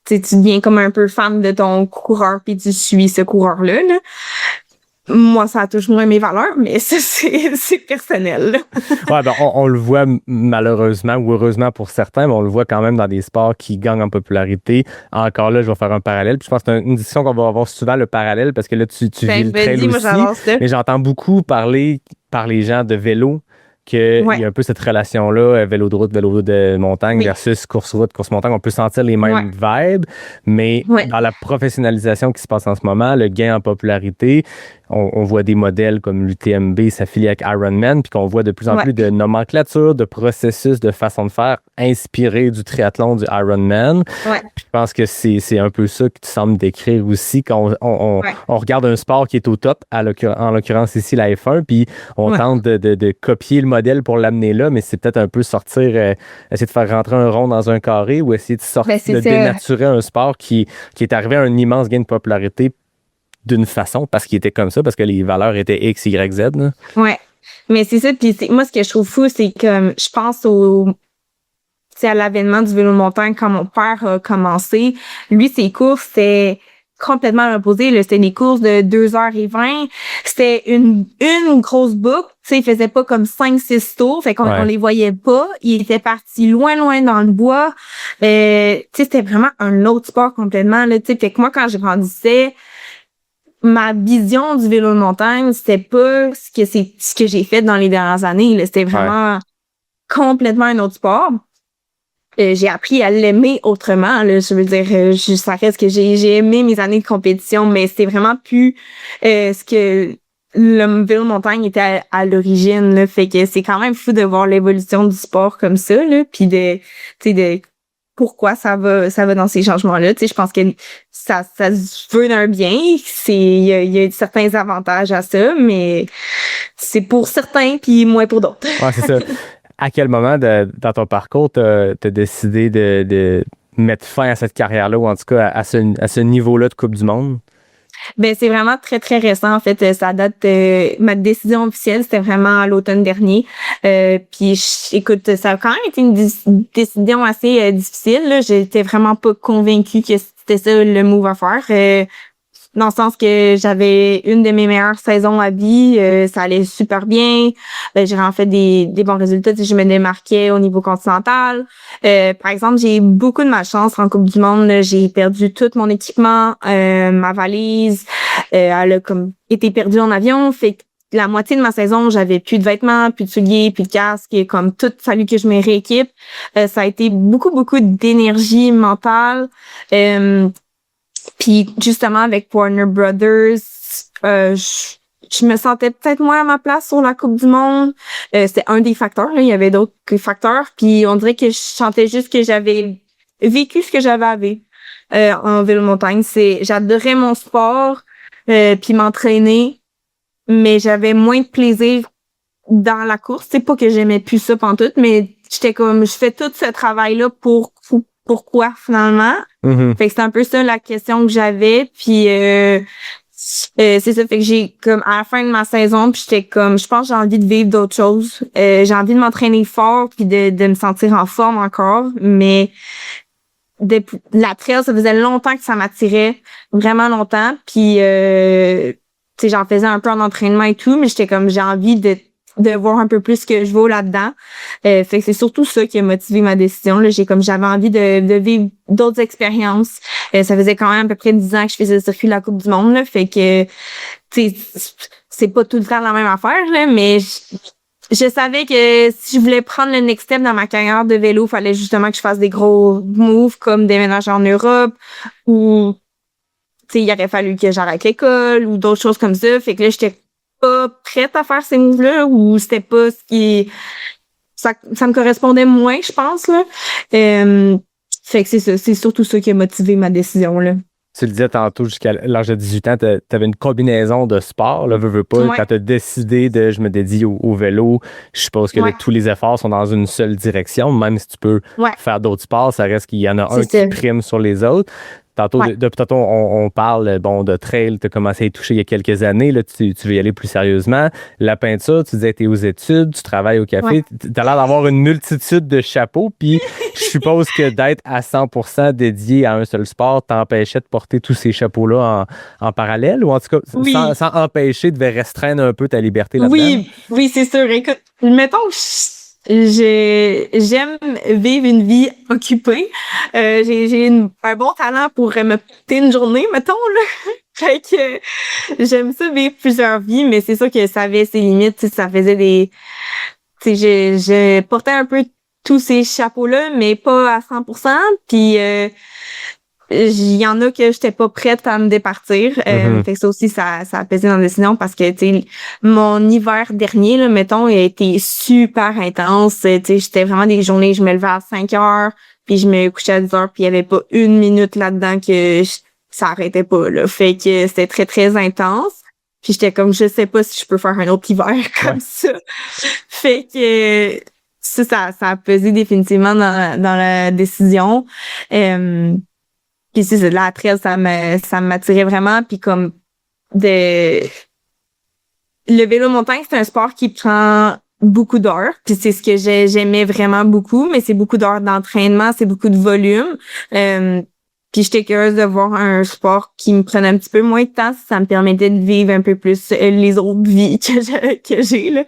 Speaker 1: tu deviens comme un peu fan de ton coureur, puis tu suis ce coureur-là. Là. Moi, ça a toujours moins mes valeurs, mais ça, c'est personnel. Là.
Speaker 5: Ouais, ben, on le voit malheureusement ou heureusement pour certains, mais on le voit quand même dans des sports qui gagnent en popularité. Encore là, je vais faire un parallèle. Puis je pense que c'est une discussion qu'on va avoir souvent, le parallèle, parce que là, tu vis le trail
Speaker 1: moi,
Speaker 5: aussi. Mais j'entends beaucoup parler par les gens de vélo qu'il y a un peu cette relation-là, vélo de route, vélo de montagne versus course-route, course-montagne. On peut sentir les mêmes vibes, mais dans la professionnalisation qui se passe en ce moment, le gain en popularité, on voit des modèles comme l'UTMB s'affilier avec Ironman, puis qu'on voit de plus en plus de nomenclature, de processus, de façon de faire inspiré du triathlon, du Ironman.
Speaker 1: Ouais.
Speaker 5: Puis je pense que c'est un peu ça que tu sembles décrire aussi quand on regarde un sport qui est au top, en l'occurrence ici la F1, puis on tente de copier le modèle pour l'amener là, mais c'est peut-être un peu sortir, essayer de faire rentrer un rond dans un carré ou essayer de dénaturer un sport qui est arrivé à un immense gain de popularité d'une façon, parce qu'il était comme ça, parce que les valeurs étaient X, Y, Z. Là.
Speaker 1: Ouais. Mais c'est ça, puis moi, ce que je trouve fou, c'est que je pense à l'avènement du vélo de montagne quand mon père a commencé. Lui, ses courses, c'était complètement l'opposé. C'était des courses de 2h20. C'était une grosse boucle. Tu sais, il faisait pas comme 5-6 tours. Fait qu'on on les voyait pas. Il était parti loin dans le bois. Tu sais, c'était vraiment un autre sport complètement, là. Tu sais, fait que moi, quand je grandissais, ma vision du vélo de montagne, c'était pas ce que j'ai fait dans les dernières années. Là. C'était vraiment complètement un autre sport. J'ai appris à l'aimer autrement. Là. Je veux dire, ça reste que j'ai aimé mes années de compétition, mais c'était vraiment plus ce que le vélo de montagne était à l'origine. Là. Fait que c'est quand même fou de voir l'évolution du sport comme ça, là, puis de pourquoi ça va dans ces changements-là. Tu sais, je pense que ça se veut d'un bien. Il y a certains avantages à ça, mais c'est pour certains puis moins pour d'autres.
Speaker 5: Ouais, c'est ça. À quel moment dans ton parcours t'as décidé de mettre fin à cette carrière-là ou en tout cas à ce niveau-là de Coupe du Monde?
Speaker 1: Ben c'est vraiment très très récent en fait. Ça date ma décision officielle, c'était vraiment à l'automne dernier. Puis écoute, ça a quand même été une décision assez difficile. Là. J'étais vraiment pas convaincue que c'était ça le move à faire. Dans le sens que j'avais une de mes meilleures saisons à vie, ça allait super bien. J'ai vraiment fait des bons résultats. Je me démarquais au niveau continental. Par exemple, j'ai eu beaucoup de malchance en Coupe du Monde. Là. J'ai perdu tout mon équipement, ma valise. Elle a comme été perdue en avion. Fait que la moitié de ma saison, j'avais plus de vêtements, plus de souliers, plus de casque. Et comme tout, fallu que je me rééquipe. Ça a été beaucoup d'énergie mentale. Puis justement avec Warner Brothers, je me sentais peut-être moins à ma place sur la Coupe du Monde. C'était un des facteurs. Là. Il y avait d'autres facteurs. Puis on dirait que je sentais juste que j'avais vécu ce que j'avais à vivre. en vélo de montagne. J'adorais mon sport, puis m'entraîner, mais j'avais moins de plaisir dans la course. C'est pas que j'aimais plus ça pantoute, mais j'étais comme, je fais tout ce travail-là pourquoi finalement?
Speaker 5: Mhm.
Speaker 1: Fait que c'est un peu ça la question que j'avais, puis c'est ça, fait que j'ai comme à la fin de ma saison, puis j'étais comme, je pense que j'ai envie de vivre d'autres choses. J'ai envie de m'entraîner fort puis de me sentir en forme encore, mais la trail, ça faisait longtemps que ça m'attirait, vraiment longtemps, puis tu sais, j'en faisais un peu en entraînement et tout, mais j'étais comme, j'ai envie de voir un peu plus ce que je vaux là-dedans. Fait que c'est surtout ça qui a motivé ma décision. Là, j'avais envie de vivre d'autres expériences. Ça faisait quand même à peu près 10 ans que je faisais le circuit de la Coupe du Monde. Là, fait que tu sais, c'est pas tout le temps la même affaire, là, mais je savais que si je voulais prendre le next step dans ma carrière de vélo, il fallait justement que je fasse des gros moves comme déménager en Europe ou tu sais, il aurait fallu que j'arrête l'école ou d'autres choses comme ça. Fait que là, j'étais pas prête à faire ces moves-là ou c'était pas ce qui ça me correspondait moins, je pense là. Fait que c'est surtout ça qui a motivé ma décision là.
Speaker 5: Tu le disais tantôt, jusqu'à l'âge de 18 ans, tu avais une combinaison de sport, là, veux pas.
Speaker 1: Ouais.
Speaker 5: Quand tu as décidé de je me dédie au vélo, je suppose que là, tous les efforts sont dans une seule direction, même si tu peux faire d'autres sports, ça reste qu'il y en a un qui prime sur les autres. Tantôt, tantôt on parle de trail, tu as commencé à y toucher il y a quelques années, là, tu veux y aller plus sérieusement. La peinture, tu disais que tu es aux études, tu travailles au café, tu as l'air d'avoir une multitude de chapeaux, puis je suppose que d'être à 100% dédié à un seul sport t'empêchait de porter tous ces chapeaux-là en parallèle, ou en tout cas, sans empêcher, devait restreindre un peu ta liberté là-dedans?
Speaker 1: Oui, c'est sûr. Écoute, mettons que j'aime vivre une vie occupée. J'ai un bon talent pour me péter une journée, mettons, là. Fait que j'aime ça vivre plusieurs vies, mais c'est sûr que ça avait ses limites. Ça faisait des... Tu sais, je portais un peu tous ces chapeaux-là, mais pas à 100%. Puis il y en a que j'étais pas prête à me départir. Fait que ça aussi, ça a pesé dans la décision parce que, tu sais, mon hiver dernier, là, mettons, il a été super intense. Tu sais, j'étais vraiment des journées, je me levais à 5 heures, puis je me couchais à 10 heures, puis il y avait pas une minute là-dedans que ça arrêtait pas, là. Fait que c'était très, très intense. Puis j'étais comme, je sais pas si je peux faire un autre hiver comme ça. Fait que ça a pesé définitivement dans la décision. Puis c'est la trail, ça m'attirait vraiment. Puis comme le vélo montagne, c'est un sport qui prend beaucoup d'heures. Puis c'est ce que j'aimais vraiment beaucoup, mais c'est beaucoup d'heures d'entraînement, c'est beaucoup de volume. Puis j'étais curieuse de voir un sport qui me prenait un petit peu moins de temps, ça me permettait de vivre un peu plus les autres vies que j'ai là.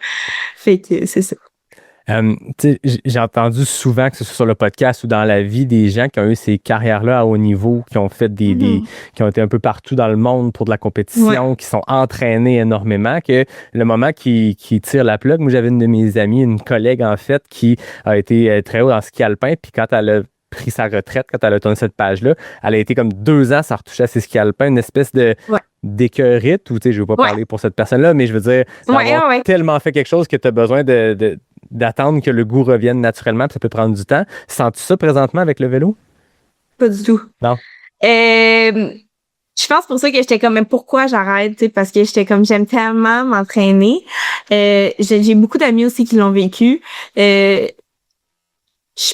Speaker 1: Fait que c'est ça.
Speaker 5: J'ai entendu souvent, que ce soit sur le podcast ou dans la vie, des gens qui ont eu ces carrières-là à haut niveau, qui ont fait qui ont été un peu partout dans le monde pour de la compétition, qui sont entraînés énormément, que le moment qui tire la plug, moi j'avais une de mes amies, une collègue en fait, qui a été très haut dans le ski alpin, puis quand elle a pris sa retraite, quand elle a tourné cette page-là, elle a été comme 2 ans sans retoucher à ses skis alpins, une espèce de d'écœurite, ou tu sais, je veux pas parler pour cette personne-là, mais je veux dire, avoir tellement fait quelque chose que tu as besoin d'attendre que le goût revienne naturellement, puis ça peut prendre du temps. Sens-tu ça présentement avec le vélo?
Speaker 1: Pas du tout.
Speaker 5: Non.
Speaker 1: Je pense pour ça que j'étais comme, mais pourquoi j'arrête, tu sais, parce que j'étais comme, j'aime tellement m'entraîner. J'ai beaucoup d'amis aussi qui l'ont vécu. Je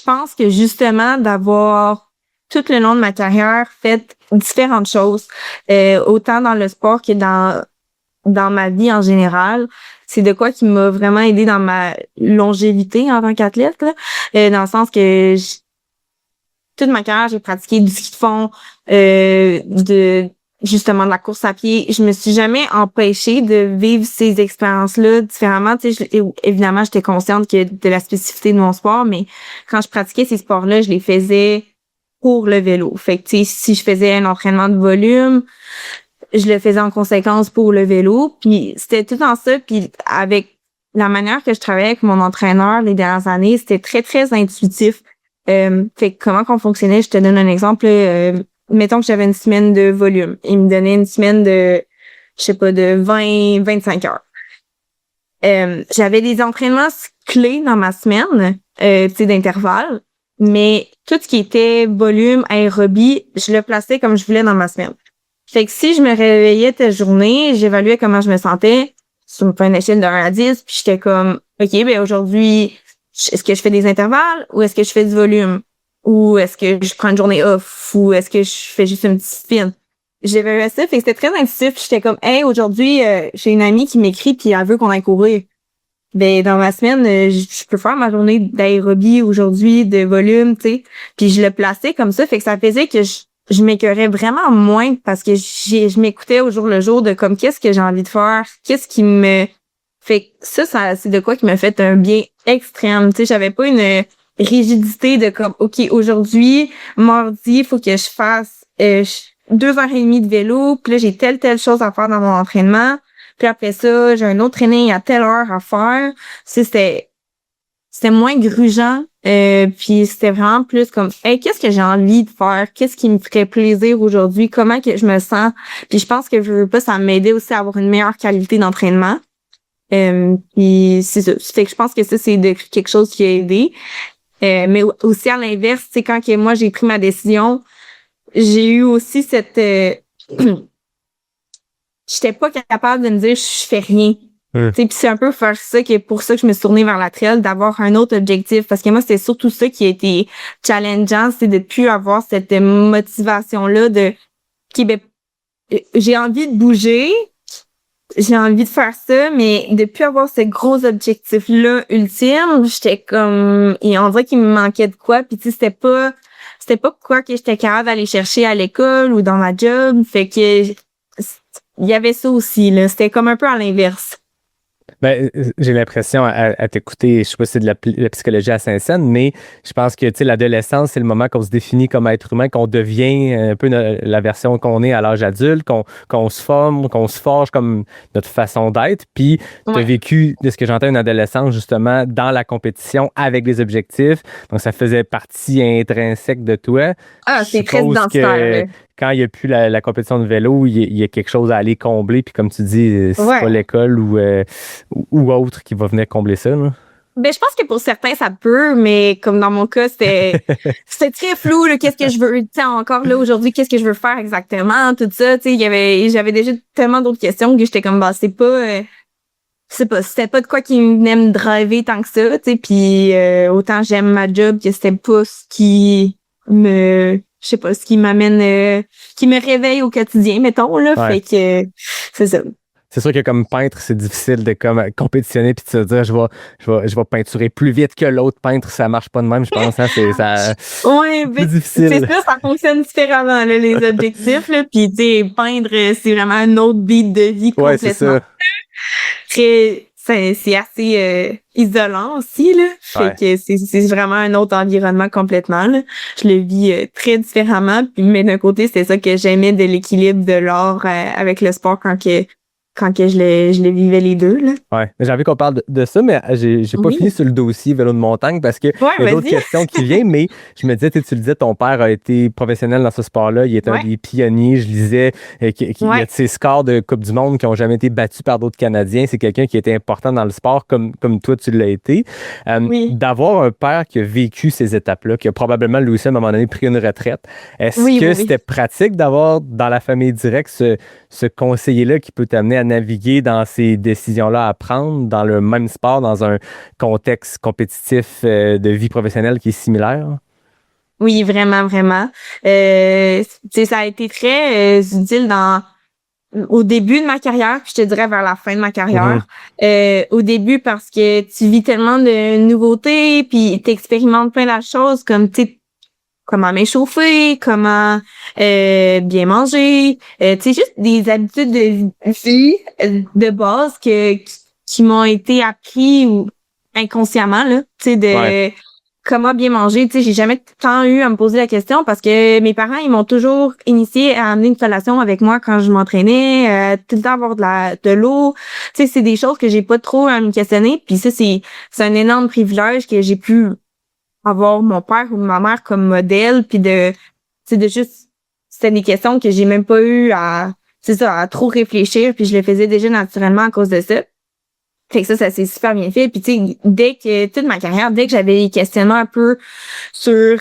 Speaker 1: pense que justement, d'avoir tout le long de ma carrière fait différentes choses, autant dans le sport que dans ma vie en général, c'est de quoi qui m'a vraiment aidé dans ma longévité en tant qu'athlète, là, dans le sens que toute ma carrière, j'ai pratiqué du ski de fond, justement de la course à pied. Je me suis jamais empêchée de vivre ces expériences-là différemment. Tu sais, évidemment, j'étais consciente de la spécificité de mon sport, mais quand je pratiquais ces sports-là, je les faisais pour le vélo. Fait que, tu sais, si je faisais un entraînement de volume, je le faisais en conséquence pour le vélo. Puis c'était tout en ça. Puis avec la manière que je travaillais avec mon entraîneur les dernières années, c'était très, très intuitif. Fait que comment qu'on fonctionnait, je te donne un exemple. Mettons que j'avais une semaine de volume. Il me donnait une semaine de, je sais pas, de 20-25 heures. J'avais des entraînements clés dans ma semaine, tu sais, d'intervalle. Mais tout ce qui était volume, aérobie, je le plaçais comme je voulais dans ma semaine. Fait que si je me réveillais telle journée, j'évaluais comment je me sentais sur une échelle de 1 à 10, puis j'étais comme, OK, ben aujourd'hui, est-ce que je fais des intervalles ou est-ce que je fais du volume? Ou est-ce que je prends une journée off? Ou est-ce que je fais juste une petite spin? J'évaluais ça, fait que c'était très intuitif. J'étais comme, hey, aujourd'hui, j'ai une amie qui m'écrit puis elle veut qu'on aille courir. Ben, dans ma semaine, je peux faire ma journée d'aérobie aujourd'hui, de volume, tu sais. Puis je le plaçais comme ça, fait que ça faisait que je m'écœurais vraiment moins parce que je m'écoutais au jour le jour de comme qu'est-ce que j'ai envie de faire, qu'est-ce qui me fait que ça c'est de quoi qui m'a fait un bien extrême. Tu sais, j'avais pas une rigidité de comme OK, aujourd'hui, mardi, il faut que je fasse 2h30 de vélo, puis là j'ai telle chose à faire dans mon entraînement. Puis après ça, j'ai un autre training à telle heure à faire. C'était moins grugeant. Puis c'était vraiment plus comme hey, qu'est-ce que j'ai envie de faire? Qu'est-ce qui me ferait plaisir aujourd'hui? Comment que je me sens? Puis je pense que je veux pas, ça m'aider aussi à avoir une meilleure qualité d'entraînement. Puis c'est ça. Fait que je pense que ça, c'est quelque chose qui a aidé. Mais aussi à l'inverse, c'est quand que moi j'ai pris ma décision, j'ai eu aussi cette j'étais pas capable de me dire je fais rien. Puis c'est un peu faire ça qui est pour ça que je me suis tournée vers la trail, d'avoir un autre objectif. Parce que moi, c'était surtout ça qui a été challengeant, c'est de plus avoir cette motivation-là de ben, j'ai envie de bouger, j'ai envie de faire ça, mais de plus avoir ce gros objectif-là ultime, j'étais comme et on dirait qu'il me manquait de quoi. Puis tu sais, c'était pas quoi que j'étais capable d'aller chercher à l'école ou dans ma job. Fait que il y avait ça aussi, là. C'était comme un peu à l'inverse.
Speaker 5: Ben, j'ai l'impression à t'écouter, je sais pas si c'est de la psychologie à Saint-Saëns, mais je pense que, tu sais, l'adolescence, c'est le moment qu'on se définit comme être humain, qu'on devient un peu la version qu'on est à l'âge adulte, qu'on se forme, qu'on se forge comme notre façon d'être. Puis, tu as vécu, de ce que j'entends, une adolescence, justement, dans la compétition avec des objectifs. Donc, ça faisait partie intrinsèque de toi.
Speaker 1: Ah, c'est très identitaire.
Speaker 5: Quand il n'y a plus la compétition de vélo, il y a quelque chose à aller combler. Puis comme tu dis, c'est pas l'école ou autre qui va venir combler ça. Là.
Speaker 1: Ben, je pense que pour certains, ça peut, mais comme dans mon cas, c'était très flou, là, qu'est-ce que je veux, tu sais, encore là, aujourd'hui, qu'est-ce que je veux faire exactement, tout ça, tu sais, j'avais déjà tellement d'autres questions que j'étais comme, bah, c'était pas de quoi qui venait me driver tant que ça, tu sais, puis autant j'aime ma job que c'était pas ce qui je sais pas, ce qui m'amène, qui me réveille au quotidien, mettons, là. Fait que, c'est ça.
Speaker 5: C'est sûr que comme peintre, c'est difficile de comme compétitionner puis de se dire, je vais peinturer plus vite que l'autre peintre. Ça marche pas de même, je pense. Hein,
Speaker 1: ouais,
Speaker 5: plus difficile.
Speaker 1: C'est ça fonctionne différemment, là, les objectifs, là. Puis, tu sais, peindre, c'est vraiment un autre beat de vie complètement.
Speaker 5: Ouais, c'est ça.
Speaker 1: C'est assez isolant aussi, là. Fait que c'est vraiment un autre environnement complètement, là. Je le vis très différemment. Mais d'un côté, c'est ça que j'aimais de l'équilibre de l'art avec le sport quand je les vivais les deux, là.
Speaker 5: Ouais, j'ai envie qu'on parle de ça, mais j'ai pas fini sur le dossier vélo de montagne parce que il y a d'autres questions qui viennent, mais je me disais, tu le disais, ton père a été professionnel dans ce sport-là, il est un des pionniers, je lisais, qu'il y a de ces scores de Coupe du Monde qui ont jamais été battus par d'autres Canadiens, c'est quelqu'un qui était important dans le sport comme toi tu l'as été. D'avoir un père qui a vécu ces étapes-là, qui a probablement lui aussi à un moment donné pris une retraite, est-ce que c'était pratique d'avoir dans la famille directe ce conseiller-là qui peut t'amener à naviguer dans ces décisions-là à prendre dans le même sport, dans un contexte compétitif de vie professionnelle qui est similaire?
Speaker 1: Oui, vraiment, vraiment. Ça a été très utile au début de ma carrière, puis je te dirais vers la fin de ma carrière. Au début, parce que tu vis tellement de nouveautés, puis tu expérimentes plein de choses, comme comment m'échauffer, comment bien manger, tu sais, juste des habitudes de vie de base qui m'ont été appris ou inconsciemment, là, tu sais, comment bien manger. Tu sais, j'ai jamais tant eu à me poser la question parce que mes parents, ils m'ont toujours initié à amener une collation avec moi quand je m'entraînais, tout le temps avoir de l'eau. Tu sais, c'est des choses que j'ai pas trop à me questionner. Puis ça, c'est un énorme privilège que j'ai pu avoir mon père ou ma mère comme modèle, puis de juste, c'était des questions que j'ai même pas eu à trop réfléchir, puis je le faisais déjà naturellement à cause de ça. Fait que ça s'est super bien fait. Puis tu sais, dès que toute ma carrière, dès que j'avais des questionnements un peu sur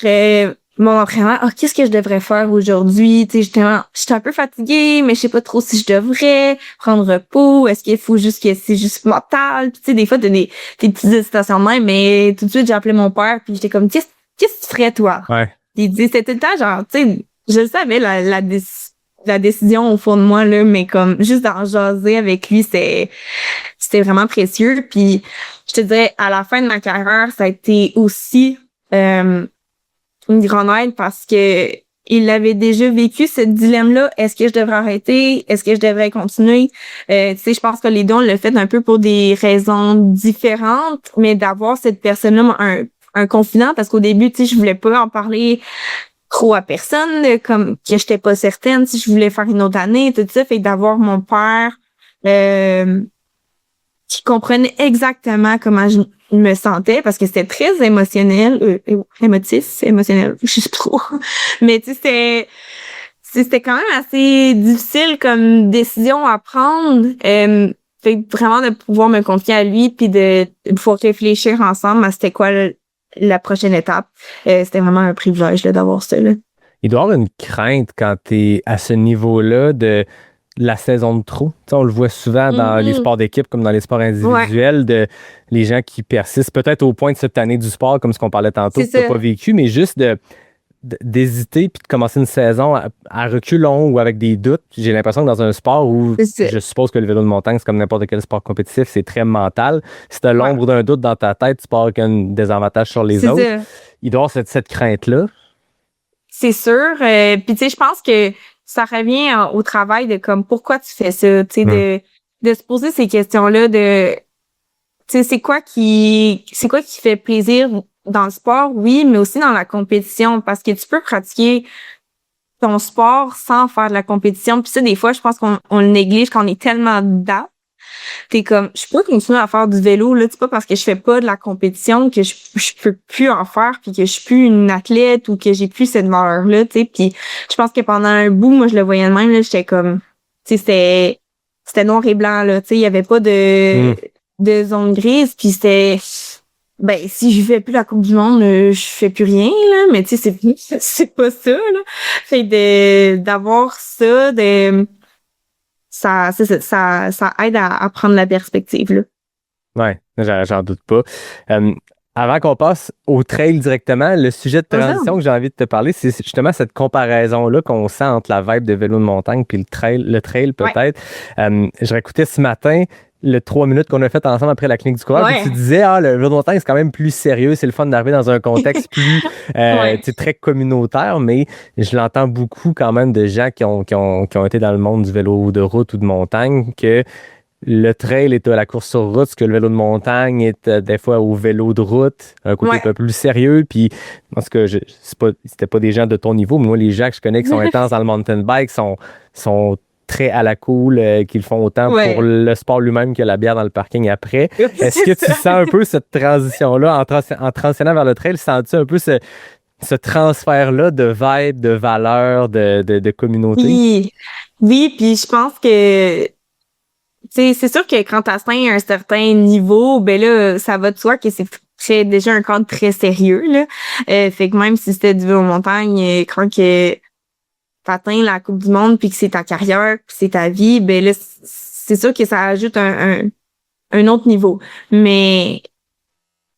Speaker 1: mon entraînement, qu'est-ce que je devrais faire aujourd'hui? Tu sais, j'étais un peu fatiguée, mais je sais pas trop si je devrais prendre repos. Est-ce qu'il faut juste que c'est juste mental? Puis tu sais, des fois, t'as des petites hésitations de même, mais tout de suite, j'ai appelé mon père, puis j'étais comme, qu'est-ce que tu ferais, toi?
Speaker 5: Ouais.
Speaker 1: Il dit, c'était tout le temps genre, tu sais, je le savais, la décision au fond de moi, là, mais comme, juste d'en jaser avec lui, c'était vraiment précieux. Puis, je te dirais, à la fin de ma carrière, ça a été aussi, une grande aide parce que il avait déjà vécu ce dilemme-là. Est-ce que je devrais arrêter? Est-ce que je devrais continuer? Tu sais, je pense que les deux, on l'a fait un peu pour des raisons différentes, mais d'avoir cette personne-là, un confident, parce qu'au début, tu sais, je voulais pas en parler trop à personne, comme que j'étais pas certaine si je voulais faire une autre année, tout ça. Fait que d'avoir mon père qui comprenait exactement comment je me sentais, parce que c'était très émotionnel, émotionnel, je sais pas trop. Mais tu sais, c'était quand même assez difficile comme décision à prendre. Fait que vraiment de pouvoir me confier à lui puis de pouvoir réfléchir ensemble à c'était quoi la prochaine étape. C'était vraiment un privilège là, d'avoir ça. Là.
Speaker 5: Il doit y avoir une crainte quand tu es à ce niveau-là de la saison de trop. Tu sais, on le voit souvent dans les sports d'équipe comme dans les sports individuels, de les gens qui persistent peut-être au point de cette année du sport, comme ce qu'on parlait tantôt, que tu n'as pas vécu, mais juste d'hésiter puis de commencer une saison à reculons ou avec des doutes. J'ai l'impression que dans un sport où je suppose que le vélo de montagne, c'est comme n'importe quel sport compétitif, c'est très mental. Si tu as l'ombre d'un doute dans ta tête, tu pars avec un désavantage sur les autres. Il doit y avoir cette crainte-là. C'est
Speaker 1: sûr. Puis tu sais, je pense que ça revient au travail de comme pourquoi tu fais ça, tu sais, de se poser ces questions-là de tu sais, c'est quoi qui fait plaisir dans le sport, oui, mais aussi dans la compétition, parce que tu peux pratiquer ton sport sans faire de la compétition. Puis ça, des fois, je pense qu'on le néglige quand on est tellement dedans. T'es comme, je peux continuer à faire du vélo, là, c'est pas parce que je fais pas de la compétition que je peux plus en faire puis que je suis plus une athlète ou que j'ai plus cette valeur-là, tu sais. Puis je pense que pendant un bout, moi, je le voyais de même, là, j'étais comme, tu sais, c'était noir et blanc, là, tu sais, il y avait pas de zone grise, puis c'était, ben, si je fais plus la Coupe du Monde, je fais plus rien, là, mais tu sais, c'est pas ça, là. Fait d'avoir ça, ça aide à prendre la perspective, là.
Speaker 5: Ouais, j'en doute pas. Avant qu'on passe au trail directement, le sujet de transition que j'ai envie de te parler, c'est justement cette comparaison-là qu'on sent entre la vibe de vélo de montagne puis le trail peut-être. Je réécoutais ce matin le 3 minutes qu'on a fait ensemble après la clinique du coureur. Tu disais, le vélo de montagne, c'est quand même plus sérieux. C'est le fun d'arriver dans un contexte plus très communautaire, mais je l'entends beaucoup quand même de gens qui ont été dans le monde du vélo de route ou de montagne, que le trail est à la course sur route, ce que le vélo de montagne est des fois au vélo de route, un côté un peu plus sérieux. Puis, parce que c'était pas des gens de ton niveau, mais moi, les gens que je connais qui sont intenses dans le mountain bike sont très à la cool, qu'ils font autant pour le sport lui-même que la bière dans le parking après. Est-ce que tu sens un peu cette transition-là en transitionnant vers le trail? Sens-tu un peu ce transfert-là de vibe, de valeur, de communauté?
Speaker 1: Oui, puis je pense que c'est sûr que quand tu atteins un certain niveau, ben là, ça va de soi que c'est déjà un cadre très sérieux, là. Fait que même si c'était du vélo montagne, quand que t'atteins la Coupe du Monde puis que c'est ta carrière puis c'est ta vie, ben là, c'est sûr que ça ajoute un autre niveau. Mais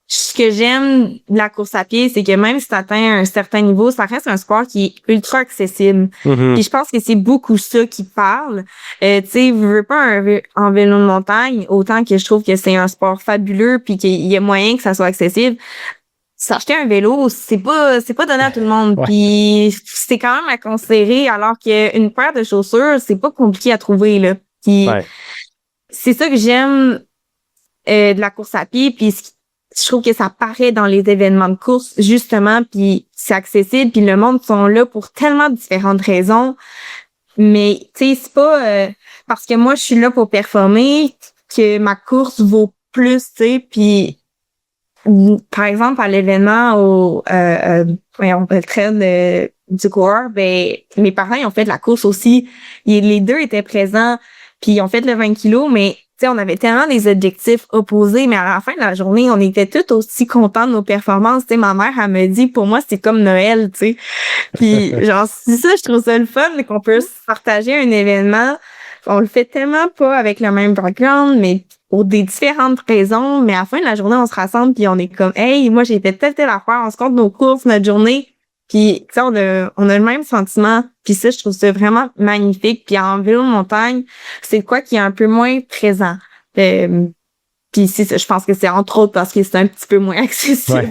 Speaker 1: ce que j'aime de la course à pied, c'est que même si tu atteins un certain niveau, ça reste un sport qui est ultra accessible. Puis je pense que c'est beaucoup ça qui parle. Tu sais, je veux pas en vélo de montagne, autant que je trouve que c'est un sport fabuleux puis qu'il y a moyen que ça soit accessible. S'acheter un vélo, c'est pas donné à tout le monde. Puis c'est quand même à considérer, alors qu'une paire de chaussures, c'est pas compliqué à trouver, là. Puis c'est ça que j'aime de la course à pied, puis je trouve que ça paraît dans les événements de course, justement, puis c'est accessible, puis le monde sont là pour tellement différentes raisons. Mais, tu sais, c'est pas parce que moi, je suis là pour performer que ma course vaut plus, tu sais, puis par exemple, à l'événement au le trail du coureur, ben mes parents ils ont fait de la course aussi. Les deux étaient présents, puis ils ont fait le 20 kilos, mais sais, on avait tellement des objectifs opposés, mais à la fin de la journée, on était tous aussi contents de nos performances. Tu sais, ma mère, elle me dit, pour moi, c'est comme Noël, tu sais. Puis, genre, c'est ça, je trouve ça le fun, qu'on peut se partager un événement. On le fait tellement pas avec le même background, mais pour des différentes raisons. Mais à la fin de la journée, on se rassemble, puis on est comme, hey, moi, j'ai fait telle affaire, on se compte nos courses, notre journée. Puis, tu sais, on a le même sentiment. Puis ça, je trouve ça vraiment magnifique. Puis en vélo de montagne, c'est quoi qui est un peu moins présent. Puis c'est ça, je pense que c'est entre autres parce que c'est un petit peu moins accessible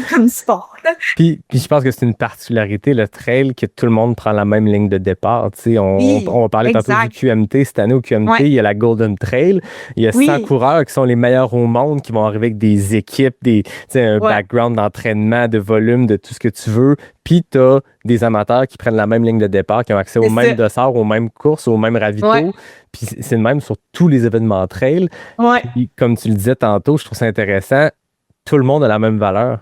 Speaker 1: comme sport.
Speaker 5: Puis je pense que c'est une particularité, le trail, que tout le monde prend la même ligne de départ. Tu sais, on va parler tantôt du QMT. Cette année, au QMT, il y a la Golden Trail. Il y a 100 coureurs qui sont les meilleurs au monde, qui vont arriver avec des équipes, un background d'entraînement, de volume, de tout ce que tu veux. Puis tu as des amateurs qui prennent la même ligne de départ, qui ont accès aux mêmes dossards, aux mêmes courses, aux mêmes ravitaux. Puis c'est le même sur tous les événements trail. Puis, comme tu le disais tantôt, je trouve ça intéressant. Tout le monde a la même valeur.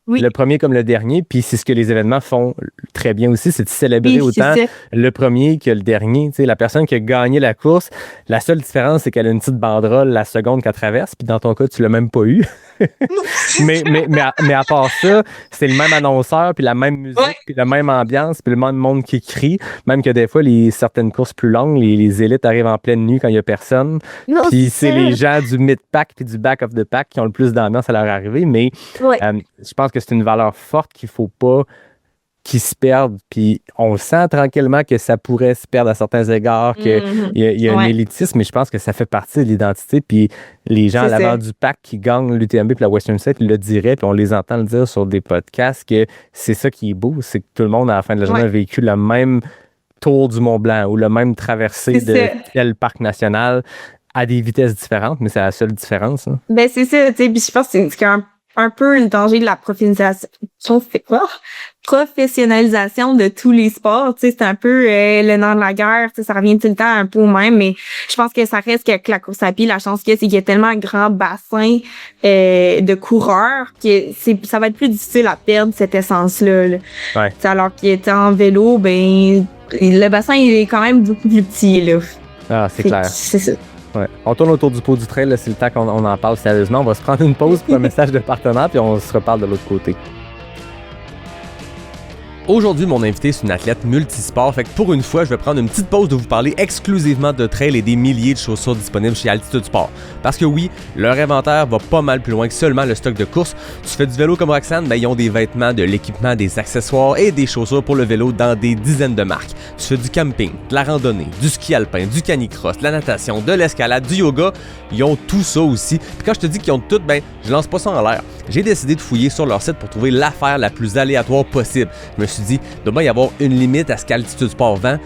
Speaker 5: Oui. Le premier comme le dernier, puis c'est ce que les événements font très bien aussi, c'est de célébrer autant le premier que le dernier. Tu sais, la personne qui a gagné la course, la seule différence, c'est qu'elle a une petite banderole la seconde qu'elle traverse, puis dans ton cas, tu l'as même pas eu. mais à part ça, c'est le même annonceur, puis la même musique, puis la même ambiance, puis le même monde qui crie. Même que des fois, certaines courses plus longues, les élites arrivent en pleine nuit quand il n'y a personne. Puis c'est les gens du mid-pack puis du back of the pack qui ont le plus d'ambiance à leur arrivée. Mais je pense que c'est une valeur forte qu'il ne faut pas qu'ils se perdent. Puis on sent tranquillement que ça pourrait se perdre à certains égards, qu'il y a un élitisme, mais je pense que ça fait partie de l'identité. Puis les gens à l'avant du pack qui gagnent l'UTMB puis la Western States le diraient, puis on les entend le dire sur des podcasts, que c'est ça qui est beau, c'est que tout le monde, à la fin de la journée, a vécu le même tour du Mont-Blanc ou le même traversée de tel parc national à des vitesses différentes, mais c'est la seule différence. Hein.
Speaker 1: Ben c'est ça, tu sais, puis je pense que c'est un peu le danger de la professionnalisation de tous les sports. Tu sais, c'est un peu le nerf de la guerre. Tu sais, ça revient tout le temps un peu au même, mais je pense que ça reste qu'avec la course à pied, la chance qu'il y a, c'est qu'il y a tellement un grand bassin de coureurs que ça va être plus difficile à perdre cette essence-là. Là. Ouais. Tu sais, alors qu'il était en vélo, ben le bassin il est quand même beaucoup plus petit. Là.
Speaker 5: Ah, c'est clair.
Speaker 1: C'est ça.
Speaker 5: Ouais. On tourne autour du pot du trail, là, c'est le temps qu'on en parle sérieusement. On va se prendre une pause pour un message de partenaire, puis on se reparle de l'autre côté. Aujourd'hui, mon invité, c'est une athlète multisport. Fait que pour une fois, je vais prendre une petite pause de vous parler exclusivement de trail et des milliers de chaussures disponibles chez Altitude Sport. Parce que oui, leur inventaire va pas mal plus loin que seulement le stock de course. Tu fais du vélo comme Roxane, ben ils ont des vêtements, de l'équipement, des accessoires et des chaussures pour le vélo dans des dizaines de marques. Tu fais du camping, de la randonnée, du ski alpin, du canicross, de la natation, de l'escalade, du yoga. Ils ont tout ça aussi. Puis quand je te dis qu'ils ont tout, ben je lance pas ça en l'air. J'ai décidé de fouiller sur leur site pour trouver l'affaire la plus aléatoire possible. Je me suis dit, il doit bien y avoir une limite à ce qu'Altitude Sport vend.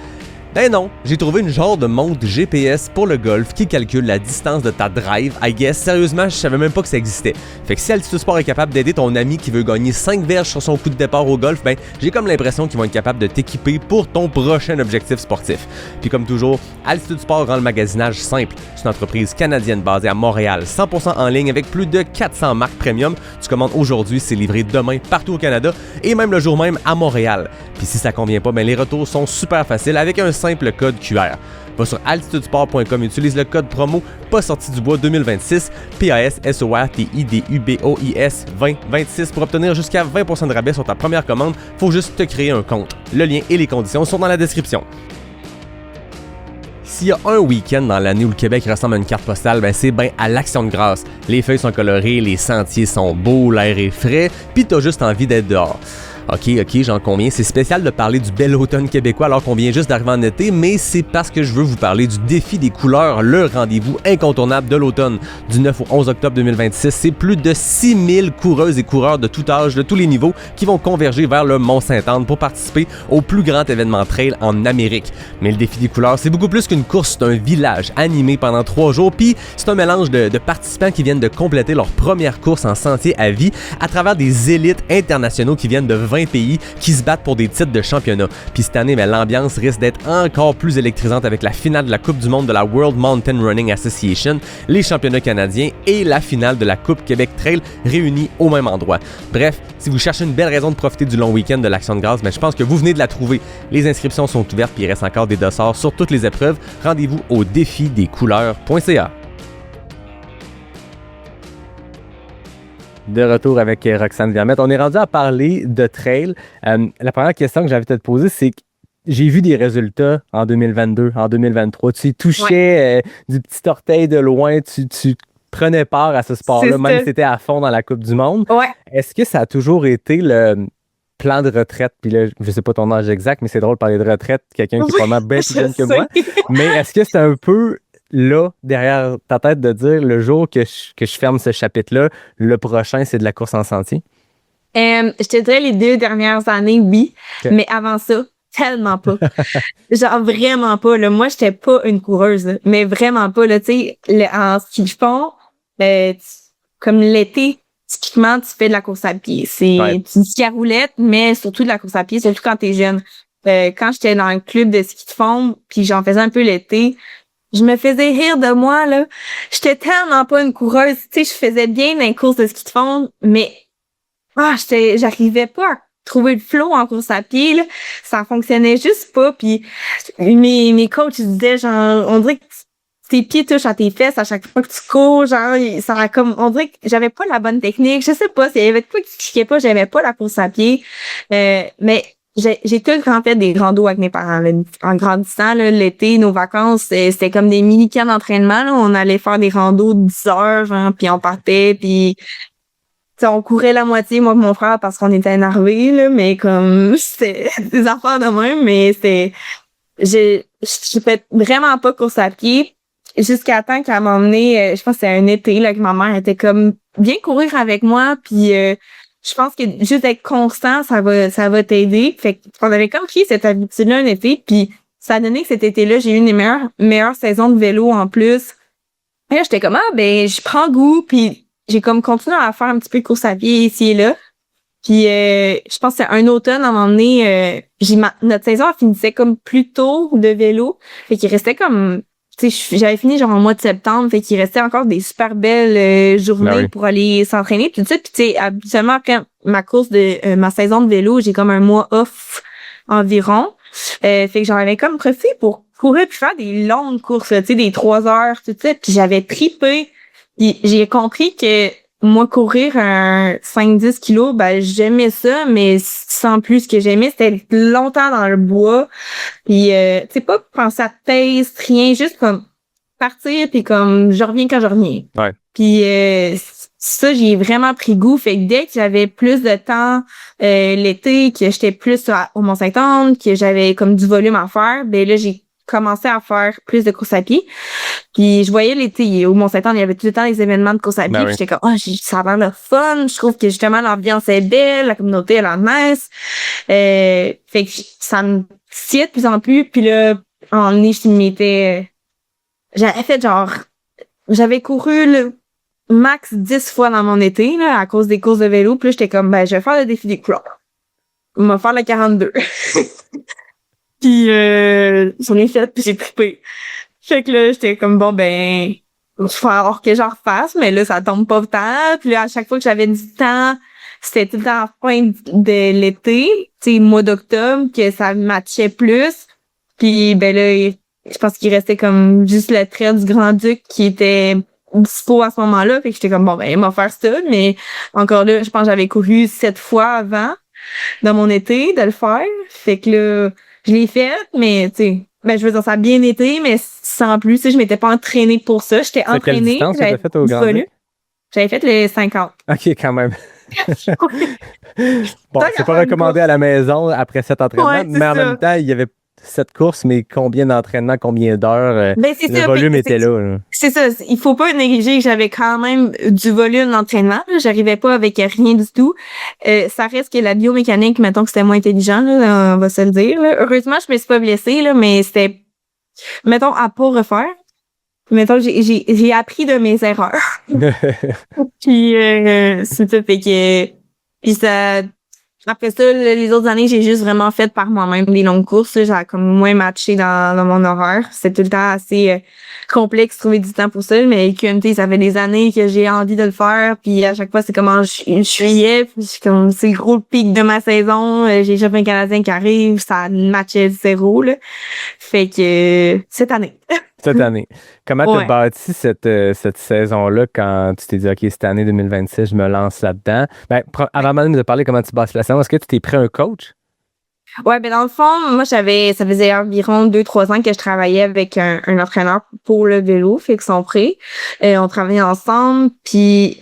Speaker 5: Ben non, j'ai trouvé une genre de montre GPS pour le golf qui calcule la distance de ta drive. I guess, sérieusement, je savais même pas que ça existait. Fait que si Altitude Sport est capable d'aider ton ami qui veut gagner 5 verges sur son coup de départ au golf, ben j'ai comme l'impression qu'ils vont être capables de t'équiper pour ton prochain objectif sportif. Puis comme toujours, Altitude Sport rend le magasinage simple. C'est une entreprise canadienne basée à Montréal, 100% en ligne avec plus de 400 marques premium. Tu commandes aujourd'hui, c'est livré demain partout au Canada et même le jour même à Montréal. Puis si ça convient pas, ben les retours sont super faciles avec un simple code QR. Va sur altitudesport.com et utilise le code promo pas sorti du bois 2026 PASSORTIDUBOIS 2026 pour obtenir jusqu'à 20% de rabais sur ta première commande. Faut juste te créer un compte. Le lien et les conditions sont dans la description. S'il y a un week-end dans l'année où le Québec ressemble à une carte postale, ben c'est bien à l'Action de grâce. Les feuilles sont colorées, les sentiers sont beaux, l'air est frais, pis t'as juste envie d'être dehors. Ok, j'en conviens, c'est spécial de parler du bel automne québécois alors qu'on vient juste d'arriver en été, mais c'est parce que je veux vous parler du défi des couleurs, le rendez-vous incontournable de l'automne. Du 9 au 11 octobre 2026, c'est plus de 6000 coureuses et coureurs de tout âge, de tous les niveaux, qui vont converger vers le Mont-Sainte-Anne pour participer au plus grand événement trail en Amérique. Mais le défi des couleurs, c'est beaucoup plus qu'une course, c'est un village animé pendant 3 jours, puis c'est un mélange de participants qui viennent de compléter leur première course en sentier à vie à travers des élites internationaux qui viennent de 20 pays qui se battent pour des titres de championnat. Puis cette année, l'ambiance risque d'être encore plus électrisante avec la finale de la Coupe du monde de la World Mountain Running Association, les championnats canadiens et la finale de la Coupe Québec Trail réunis au même endroit. Bref, si vous cherchez une belle raison de profiter du long week-end de l'Action de grâce, je pense que vous venez de la trouver. Les inscriptions sont ouvertes puis il reste encore des dossards sur toutes les épreuves. Rendez-vous au défidescouleurs.ca. De retour avec Roxane Vermette. On est rendu à parler de trail. La première question que j'avais à te poser, c'est que j'ai vu des résultats en 2022, en 2023. Tu touchais du petit orteil de loin, tu prenais part à ce sport-là, même si c'était à fond dans la Coupe du Monde.
Speaker 1: Ouais.
Speaker 5: Est-ce que ça a toujours été le plan de retraite? Puis là, je sais pas ton âge exact, mais c'est drôle de parler de retraite, quelqu'un qui est probablement bien plus jeune que moi. Mais est-ce que c'est un peu là, derrière ta tête, de dire le jour que je ferme ce chapitre-là, le prochain, c'est de la course en sentier?
Speaker 1: Je te dirais les 2 dernières années, oui. Okay. Mais avant ça, tellement pas. Genre vraiment pas. Là. Moi, j'étais pas une coureuse, là, mais vraiment pas. Là, tu sais, en ski de fond, comme l'été, typiquement, tu fais de la course à pied. C'est du ski à roulette, mais surtout de la course à pied, surtout quand t'es jeune. Quand j'étais dans un club de ski de fond, puis j'en faisais un peu l'été, je me faisais rire de moi, là. J'étais tellement pas une coureuse. Tu sais, je faisais bien dans les courses de ski de fond, mais j'arrivais pas à trouver le flow en course à pied, là. Ça fonctionnait juste pas. Puis mes coachs, ils disaient, genre, on dirait que tes pieds touchent à tes fesses à chaque fois que tu cours, genre, ça comme, on dirait que j'avais pas la bonne technique. Je sais pas, s'il y avait de quoi qui cliquait pas, j'aimais pas la course à pied. Mais j'ai tout le temps fait des randos avec mes parents, là. En grandissant, là, l'été, nos vacances, c'était comme des mini-camps d'entraînement, là. On allait faire des randos de 10 heures, genre, puis on partait, puis on courait la moitié, moi et mon frère, parce qu'on était énervés, là, mais comme, c'était des affaires de même, mais je fais vraiment pas course à pied, jusqu'à temps qu'elle m'a emmené, je pense que c'était un été, là, que ma mère était comme, viens courir avec moi, puis je pense que juste être constant, ça va t'aider. Fait qu'on avait comme pris cette habitude-là un été, puis ça a donné que cet été-là, j'ai eu une meilleure saison de vélo en plus. Et là, j'étais comme, je prends goût, puis j'ai comme continué à faire un petit peu de course à pied ici et là. Puis je pense que c'est un automne, à un moment donné, notre saison finissait comme plus tôt de vélo. Fait qu'il restait comme, tu sais, j'avais fini genre en mois de septembre, fait qu'il restait encore des super belles journées pour aller s'entraîner. Puis tu sais, habituellement, après ma saison de vélo, j'ai comme un mois off environ. Fait que j'en avais comme profité pour courir puis faire des longues courses, tu sais, des 3 heures, tout ça. Puis j'avais trippé. Puis j'ai compris que moi, courir un 5-10 kilos, j'aimais ça, mais sans plus, ce que j'aimais, c'était longtemps dans le bois. Puis, tu sais, pas penser à pace, rien, juste comme partir, puis comme je reviens quand je reviens.
Speaker 5: Ouais.
Speaker 1: Puis, ça, j'ai vraiment pris goût. Fait que dès que j'avais plus de temps l'été, que j'étais plus au Mont-Saint-Anne, que j'avais comme du volume à faire, là, j'ai commencé à faire plus de course à pied. Puis je voyais l'été au Mont-Saint-Anne, il y avait tout le temps des événements de course à pied. Puis j'étais comme, ça a l'air le fun. Je trouve que justement l'ambiance est belle, la communauté elle en nice. Fait que ça me sciait de plus en plus. Puis là, en niche, j'avais fait j'avais couru le max 10 fois dans mon été là, à cause des courses de vélo. Puis là, j'étais comme, je vais faire le défi des clocks. On va faire le 42. Puis j'en ai fait, puis j'ai trippé. Fait que là, j'étais comme, il va falloir que j'en refasse, mais là, ça tombe pas tant. Puis là, à chaque fois que j'avais du temps, c'était tout le temps à la fin de l'été, tu sais, mois d'octobre, que ça matchait plus. Puis là, je pense qu'il restait comme juste le trait du Grand-Duc qui était dispo à ce moment-là. Fait que j'étais comme, il m'a faire ça. Mais encore là, je pense que j'avais couru 7 fois avant, dans mon été, de le faire. Fait que là, je l'ai fait, mais tu sais, je veux dire, ça a bien été, mais sans plus, tu sais, je m'étais pas entraînée pour ça. J'étais entraînée.
Speaker 5: Quelle distance que t'as fait au Grand-Duc?
Speaker 1: J'avais fait les 50.
Speaker 5: OK, quand même. Bon, c'est pas recommandé à la maison après cet entraînement, mais en même temps, il y avait cette course, mais combien d'entraînements, combien d'heures, le volume était là.
Speaker 1: C'est ça, il faut pas négliger que j'avais quand même du volume d'entraînement. J'arrivais pas avec rien du tout. Ça reste que la biomécanique, mettons que c'était moins intelligent, là, on va se le dire. Là. Heureusement, je me suis pas blessée, là, mais c'était, mettons, à pas refaire. Mettons, j'ai appris de mes erreurs. Puis c'est ça, fait que puis ça. Après ça, les autres années, j'ai juste vraiment fait par moi-même des longues courses. J'ai comme moins matché dans mon horaire. C'était tout le temps assez complexe de trouver du temps pour ça. Mais QMT, ça fait des années que j'ai envie de le faire. Puis à chaque fois, c'est comme en juillet. Puis comme c'est le gros pic de ma saison. J'ai les Championnats canadiens qui arrivent. Ça matchait 0. Là. Fait que cette année.
Speaker 5: Cette année. Comment tu as
Speaker 1: Ouais.
Speaker 5: bâti cette saison-là quand tu t'es dit, OK, cette année 2026, je me lance là-dedans? Ben, avant même de parler comment tu bâtis la saison, est-ce que tu t'es pris un coach?
Speaker 1: Ouais, ben dans le fond, moi ça faisait environ 2-3 ans que je travaillais avec un entraîneur pour le vélo, fait que son prêt. On travaillait ensemble, puis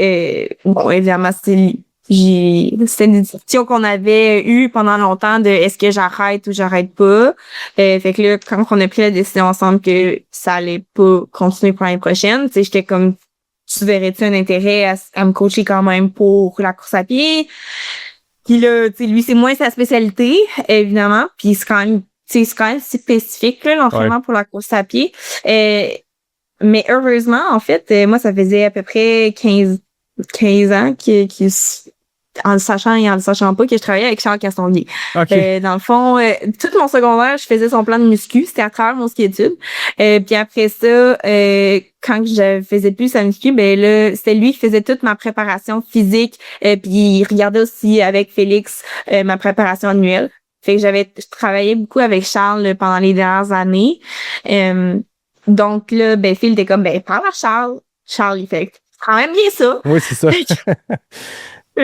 Speaker 1: bon, évidemment, c'était une discussion qu'on avait eue pendant longtemps de est-ce que j'arrête ou j'arrête pas. Fait que là, quand on a pris la décision ensemble que ça allait pas continuer pour l'année prochaine, tu sais, j'étais comme, tu verrais-tu un intérêt à me coacher quand même pour la course à pied? Puis là, tu sais, lui, c'est moins sa spécialité, évidemment. Puis c'est quand même, tu sais, c'est quand même spécifique, là, l'entraînement pour la course à pied. Mais heureusement, en fait, moi, ça faisait à peu près 15 ans en le sachant et en le sachant pas, que je travaillais avec Charles Castonguay.
Speaker 5: OK.
Speaker 1: Dans le fond, tout mon secondaire, je faisais son plan de muscu. C'était à travers mon ski-études. Puis après ça, quand je faisais plus sa muscu, ben là, c'était lui qui faisait toute ma préparation physique. Puis il regardait aussi avec Félix ma préparation annuelle. Fait que je travaillais beaucoup avec Charles là, pendant les dernières années. Donc là, ben Phil était comme, ben parle à Charles. Charles, il fait quand même bien ça.
Speaker 5: Oui, c'est ça.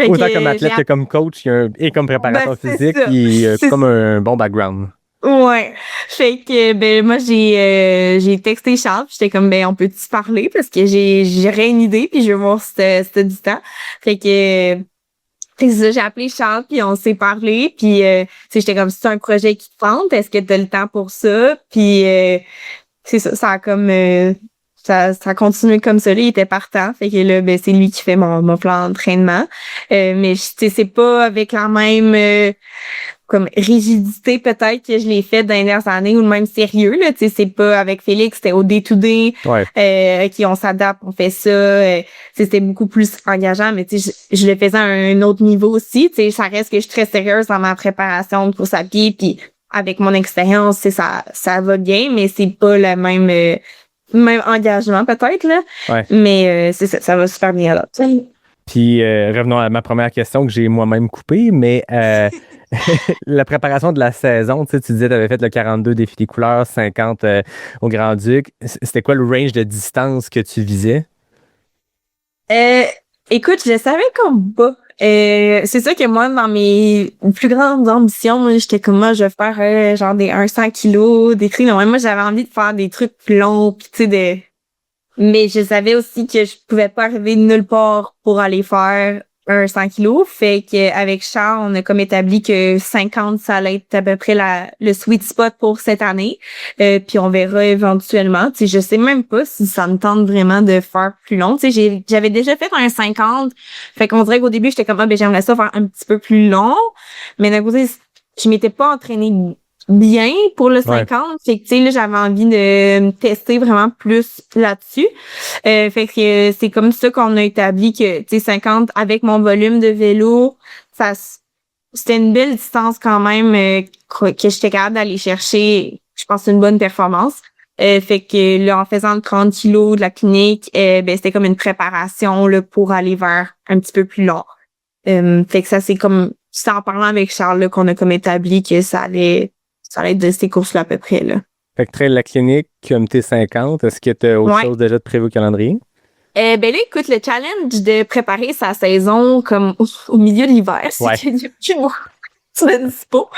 Speaker 5: Autant comme athlète que comme coach et comme préparateur physique, il a comme un bon background.
Speaker 1: Ouais. Fait que ben moi j'ai texté Charles, puis j'étais comme ben on peut-tu parler parce que j'aurais une idée puis je veux voir si c'était du temps. Fait que c'est ça, j'ai appelé Charles puis on s'est parlé puis tu sais j'étais comme c'est un projet qui te tente, est-ce que tu as le temps pour ça? Puis c'est ça a comme ça a continué comme ça, là, il était partant. Fait que là, ben, c'est lui qui fait mon plan d'entraînement. Mais tu sais, c'est pas avec la même comme rigidité peut-être que je l'ai fait dans les dernières années ou le même sérieux. Là, tu sais, c'est pas avec Félix, c'était au day-to-day.
Speaker 5: Ouais.
Speaker 1: Qui on s'adapte, on fait ça. C'était beaucoup plus engageant, mais tu sais, je le faisais à un autre niveau aussi. Tu sais, ça reste que je suis très sérieuse dans ma préparation de course à pied, puis avec mon expérience, ça va bien, mais c'est pas le même engagement peut-être là, mais c'est ça va super bien là.
Speaker 5: Puis revenons à ma première question que j'ai moi-même coupée, mais la préparation de la saison, tu disais que tu avais fait le 42 défi des couleurs, 50 au Grand-Duc. C'était quoi le range de distance que tu visais?
Speaker 1: Écoute, je savais comme pas. C'est ça que moi, dans mes plus grandes ambitions, moi, j'étais comme moi, je vais faire genre des 100 kilos, des trucs. Non, moi, j'avais envie de faire des trucs plus longs, pis tu sais, mais je savais aussi que je pouvais pas arriver nulle part pour aller faire un 100 kilos. Fait qu'avec Charles, on a comme établi que 50, ça allait être à peu près le sweet spot pour cette année. Puis on verra éventuellement. Tu sais, je sais même pas si ça me tente vraiment de faire plus long. Tu sais, j'avais déjà fait un 50. Fait qu'on dirait qu'au début, j'étais comme, ben j'aimerais ça faire un petit peu plus long. Mais d'un côté, je m'étais pas entraînée bien pour le 50. Fait que, tu sais, là, j'avais envie de me tester vraiment plus là-dessus. Fait que c'est comme ça qu'on a établi que, tu sais, 50 avec mon volume de vélo, c'était une belle distance quand même que j'étais capable d'aller chercher, je pense, une bonne performance. Fait que là, en faisant le 30 kilos de la clinique, ben c'était comme une préparation là pour aller vers un petit peu plus long. Fait que ça, c'est en parlant avec Charles là, qu'on a comme établi que ça allait être de ces courses-là à peu près, là.
Speaker 5: Fait que trail la clinique, QMT 50, est-ce que tu as autre chose déjà de prévu au calendrier?
Speaker 1: Ben là, écoute, le challenge de préparer sa saison comme au milieu de l'hiver, c'est qu'il n'y a plus moi sur le dispo.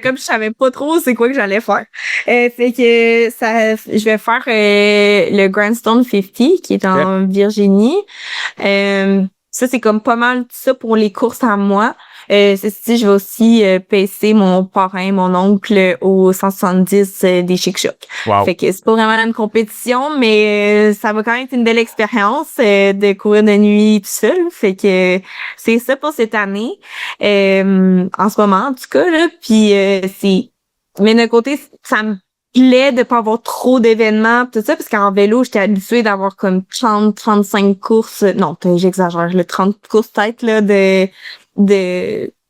Speaker 1: Comme je savais pas trop c'est quoi que j'allais faire. Fait que je vais faire le Grandstone 50 qui est en Virginie. Ça, c'est comme pas mal ça pour les courses à moi. Ceci, je vais aussi pacer mon parrain, mon oncle au 170 des Chic Choc.
Speaker 5: Wow.
Speaker 1: Fait que c'est pas vraiment une compétition, mais ça va quand même être une belle expérience de courir de nuit tout seul. Fait que c'est ça pour cette année. En ce moment, en tout cas, là. Puis mais d'un côté, ça me plaît de pas avoir trop d'événements tout ça, parce qu'en vélo, j'étais habituée d'avoir comme 30-35 courses. Non, j'exagère, le 30 courses peut-être là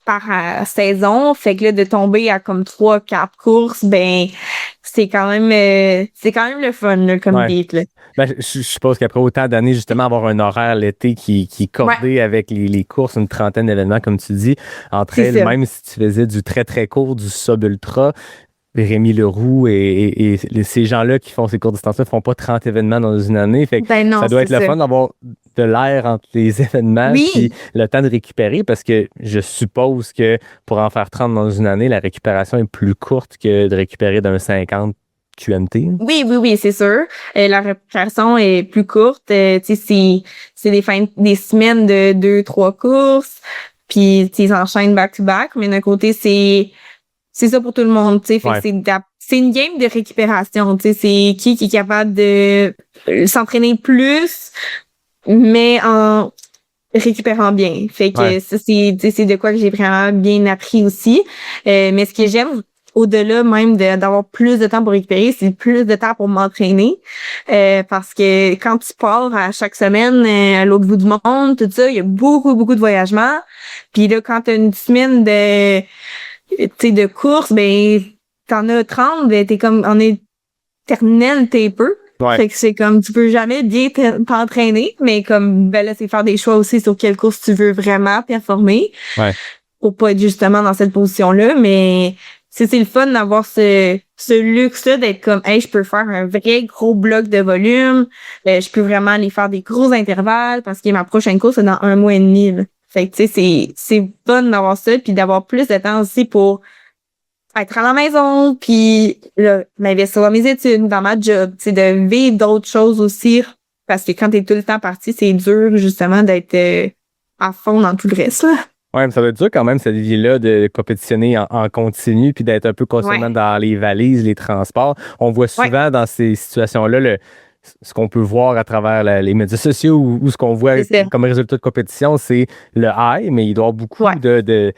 Speaker 1: par saison. Fait que là, de tomber à comme 3-4 courses, ben c'est quand même le fun là, comme beat là.
Speaker 5: Ben, je suppose qu'après autant d'années, justement, avoir un horaire l'été qui est cordé avec les courses, une trentaine d'événements, comme tu dis, entre elles, même si tu faisais du très, très court, du sub-ultra, Rémi Leroux et ces gens-là qui font ces courtes distances-là font pas 30 événements dans une année. Fait que
Speaker 1: Ben non,
Speaker 5: ça doit être
Speaker 1: c'est
Speaker 5: le fun d'avoir de l'air entre les événements
Speaker 1: Oui.
Speaker 5: puis le temps de récupérer parce que je suppose que pour en faire 30 dans une année, la récupération est plus courte que de récupérer d'un 50 QMT.
Speaker 1: Oui, c'est sûr. La récupération est plus courte. Tu sais, c'est des semaines de 2-3 courses. Puis, tu sais, ils enchaînent back-to-back. Mais d'un côté, c'est ça pour tout le monde, tu sais. Fait que c'est une game de récupération, tu sais. C'est qui est capable de s'entraîner plus, mais en récupérant bien. Fait que ça, c'est de quoi que j'ai vraiment bien appris aussi. Mais ce que j'aime, au-delà même d'avoir plus de temps pour récupérer, c'est plus de temps pour m'entraîner. Parce que quand tu pars à chaque semaine à l'autre bout du monde, tout ça, il y a beaucoup, beaucoup de voyagements. Puis là, quand t'as une semaine de course, ben t'en as 30, ben t'es comme en éternel taper.
Speaker 5: Ouais.
Speaker 1: Fait que c'est comme tu peux jamais bien t'entraîner, mais comme ben là, c'est faire des choix aussi sur quelle course tu veux vraiment performer.
Speaker 5: Ouais.
Speaker 1: Pour pas être justement dans cette position-là, mais c'est le fun d'avoir ce luxe-là d'être comme hey, je peux faire un vrai gros bloc de volume, je peux vraiment aller faire des gros intervalles parce que ma prochaine course c'est dans 1 mois et demi. Là. Fait que tu sais, c'est fun d'avoir ça puis d'avoir plus de temps aussi pour être à la maison puis là, m'investir dans mes études, dans ma job, tu sais, de vivre d'autres choses aussi parce que quand t'es tout le temps parti, c'est dur justement d'être à fond dans tout le reste là.
Speaker 5: Ouais, mais ça doit être dur quand même, cette vie-là, de compétitionner en continu puis d'être un peu constamment dans les valises, les transports. On voit souvent dans ces situations-là ce qu'on peut voir à travers les médias sociaux ou ce qu'on voit comme résultat de compétition, c'est le high, mais il doit y avoir beaucoup de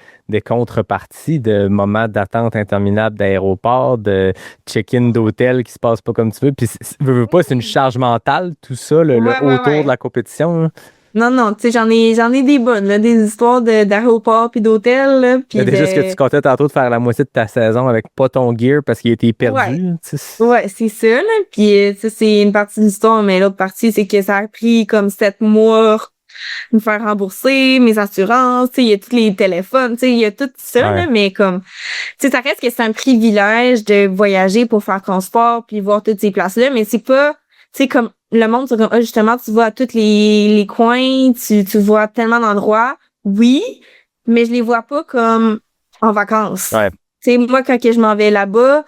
Speaker 5: contreparties, de moments d'attente interminables d'aéroport, de check-in d'hôtel qui se passe pas comme tu veux. Puis, veux pas, c'est une charge mentale, tout ça, le autour de la compétition. Hein.
Speaker 1: Non, tu sais, j'en ai des bonnes, là, des histoires d'aéroport puis d'hôtel, là. Puis
Speaker 5: déjà, ce que tu comptais tantôt de faire la moitié de ta saison avec pas ton gear parce qu'il était perdu.
Speaker 1: Ouais, c'est ça, là. Puis, ça, c'est une partie de l'histoire, mais l'autre partie, c'est que ça a pris comme 7 mois de me faire rembourser, mes assurances, tu sais, il y a tous les téléphones, tu sais, il y a tout ça, là, mais comme, tu sais, ça reste que c'est un privilège de voyager pour faire ton sport puis voir toutes ces places-là, mais c'est pas, tu sais, comme, le monde, c'est comme, justement, tu vas à tous les coins, tu vois tellement d'endroits. Oui, mais je les vois pas comme en vacances.
Speaker 5: Ouais.
Speaker 1: Tu sais, moi, quand je m'en vais là-bas,